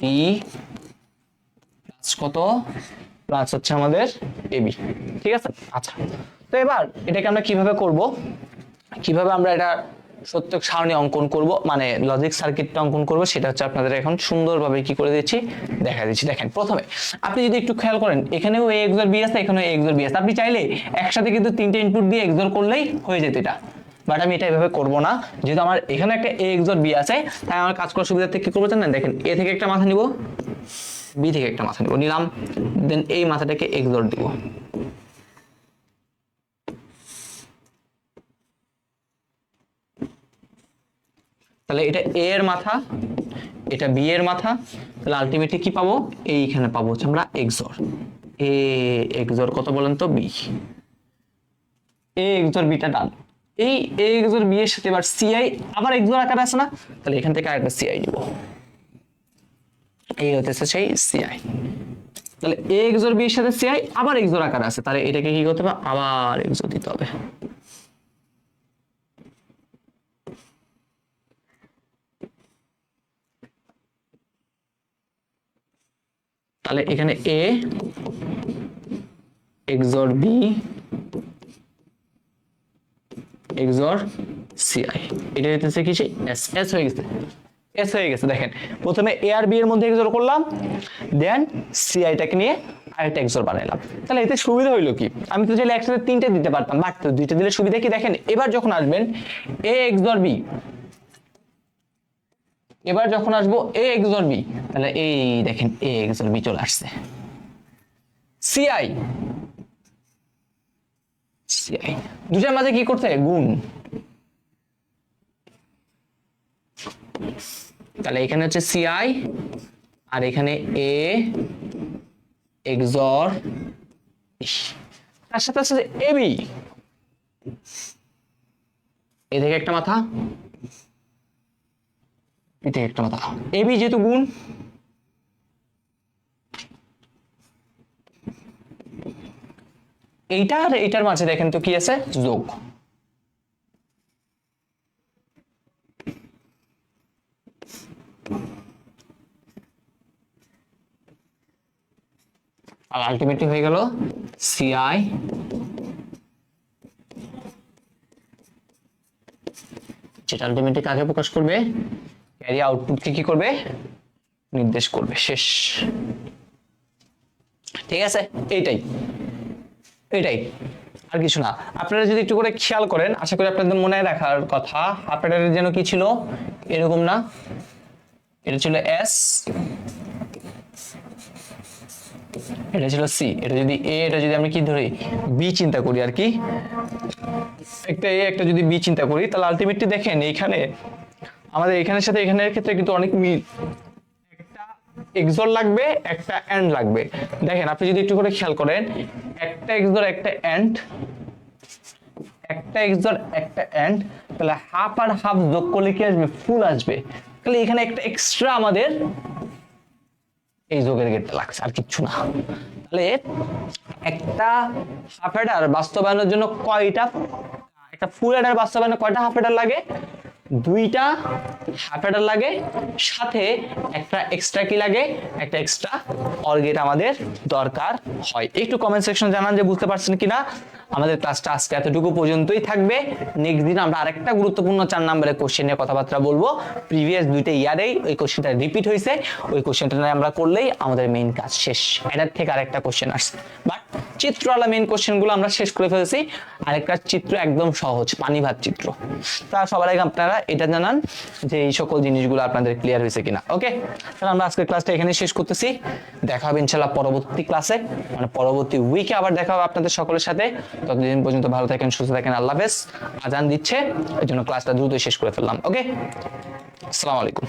Speaker 1: বি প্লাস কত, প্লাস হচ্ছে আমাদের এবি। ঠিক আছে, আচ্ছা তো এবার এটাকে আমরা কিভাবে করব, কিভাবে আমরা এটা সত্যক সারণী অঙ্কন করব, মানে লজিক সার্কিটটা অঙ্কন করব, সেটা হচ্ছে আপনাদের এখন সুন্দরভাবে কি করে দিচ্ছি দেখা দিচ্ছি। দেখেন প্রথমে আপনি যদি একটু খেয়াল করেন, এখানেও এ এক্স বি আছে, এখানেও এ এক্স বি আছে, আপনি চাইলে একসাথে কিন্তু তিনটে ইনপুট দিয়ে এক্স করলেই হয়ে যেত এটা, বাট আমি এটা এভাবে করবো না, যেহেতু আমার এখানে একটা এ এক্স বি আছে, তাই আমার কাজ করার সুবিধার্থে কি করবো জানেন, দেখেন এ থেকে একটা মাথা নিব, বি থেকে একটা মাথা নিব, নিলাম, দেন এই মাথাটাকে এক্স দিব। তাহলে এটা এ এর মাথা, এটা বি এর মাথা, তাহলে আলটিমেটলি কি পাবো, এইখানে পাবো হচ্ছে আমরা এক্সর, এ এক্সর কত বলেন তো, বি, এ এক্সর বিটা ডান। এই এ এক্সর বি এর সাথে এবার সিআই আবার এক্সর আকারে আছে না, তাহলে এখান থেকে আরেকটা সিআই দিব, এই হতেছে সেই সিআই। তাহলে এ এক্সর বি এর সাথে সিআই আবার এক্সর আকারে আছে, তাহলে এটাকে কি করতে হবে, আবার এক্সর দিতে হবে। তাহলে এখানে এ এক্সর বি এক্সর সিআই, এটা হইতেছে কি সেই এস, এস হয়ে গেছে, এস হয়ে গেছে। দেখেন প্রথমে এ আর বি এর মধ্যে এক্সর করলাম, দেন সিআইটাকে নিয়ে আরেকটা এক্সর বানাইলাম। তাহলে এতে সুবিধা হইলো কি, আমি তো চাইলে একসাথে তিনটে দিতে পারতাম, বাট দুইটা দিলে সুবিধা কি, দেখেন এবার যখন আসবেন এ এক্সর বি, এবার যখন আসবো এ এক্সর বি, তাহলে এই দেখেন এ এক্সর বি চলে আসছে, সিআই সিআই দুটার মাঝে কি করতে হয়, গুণ। তাহলে এখানে হচ্ছে সিআই আর এখানে এ এক্সর, তার সাথে আছে এবি, এ থেকে একটা মাথা, এ থেকে একটা মাথা, এবি যেহেতু গুণ, এইটা আর এইটার মাঝে দেখেন তো কি আছে, যোগ। আর আলটিমেটলি হয়ে গেল সিআই যেটা আলটিমেটলি কাকে প্রকাশ করবে, ক্যারি আউটপুটকে কি করবে, নির্দেশ করবে, শেষ। ঠিক আছে, এইটাই এটাই আর কিছু না। আপনারা যদি একটু করে খেয়াল করেন, আশা করি আপনাদের মনে রাখার কথা, আপনাদের যেন কি ছিল, এরকম না, এটা ছিল এস, এটা ছিল সি, এটা যদি এ, এটা যদি আমি কি ধরি বি চিন্তা করি আর কি, একটা এ একটা যদি বি চিন্তা করি, তাহলে আলটিমেটলি দেখেন এইখানে আমাদের এখানের সাথে এখানের ক্ষেত্রে কিন্তু অনেক মিল, একটা এক্সর লাগবে, একটা এন্ড লাগবে। দেখেন আপনি যদি একটু করে খেয়াল করেন, একটা এক্সর একটা এন্ড, একটা এক্সর একটা এন্ড, তাহলে হাফ আর হাফ যোগ করলে কি আসবে? ফুল আসবে। তাহলে এখানে একটা এক্সট্রা আমাদের এই যোগের গেটটা লাগছে, আর কিচ্ছু না। তাহলে একটা হাফ অ্যাডার বাস্তবায়নের জন্য কয়টা, একটা ফুল অ্যাডার বাস্তবায়নে কয়টা হাফ অ্যাডার লাগে? দুইটা হাফ অ্যাডার লাগে, সাথে একটা এক্সট্রা কি লাগে? একটা এক্সট্রা অর গেট আমাদের দরকার হয়। একটু কমেন্ট সেকশন জানান যে বুঝতে পারছেন কিনা। আমাদের ক্লাসটা আজকে এতটুকু পর্যন্তই থাকবে। নেক্সট দিন আমরা আরেকটা গুরুত্বপূর্ণ 4 নম্বরের কোশ্চেন নিয়ে কথাবার্তা বলবো। প্রিভিয়াস দুইটা ইয়ারেই ওই কোশ্চেনটা রিপিট হয়েছে, ওই কোশ্চেনটা আমরা করলেই আমাদের মেইন কাজ শেষ। এটার থেকে আরেকটা কোশ্চেন আসছে, বাট চিত্রওয়ালা মেইন কোশ্চেনগুলো আমরা শেষ করে ফেলেছি। আরেকটা চিত্র একদম সহজ, পানি ভাত চিত্র। তা সবার আগে আপনারা এটা জানান যে এই সকল জিনিসগুলো আপনাদের ক্লিয়ার হয়েছে কিনা। ওকে, তাহলে আমরা আজকের ক্লাসটা এখানে শেষ করতেছি। দেখা হবে ইনশাআল্লাহ পরবর্তী ক্লাসে, মানে পরবর্তী উইকে আবার দেখা হবে আপনাদের সকলের সাথে। ততদিন পর্যন্ত ভালো থাকেন, সুস্থ থাকেন। আল্লাহ হাফেজ। আজান দিচ্ছে, এই জন্য ক্লাসটা দ্রুত শেষ করে ফেললাম। ওকে, আসসালামু আলাইকুম।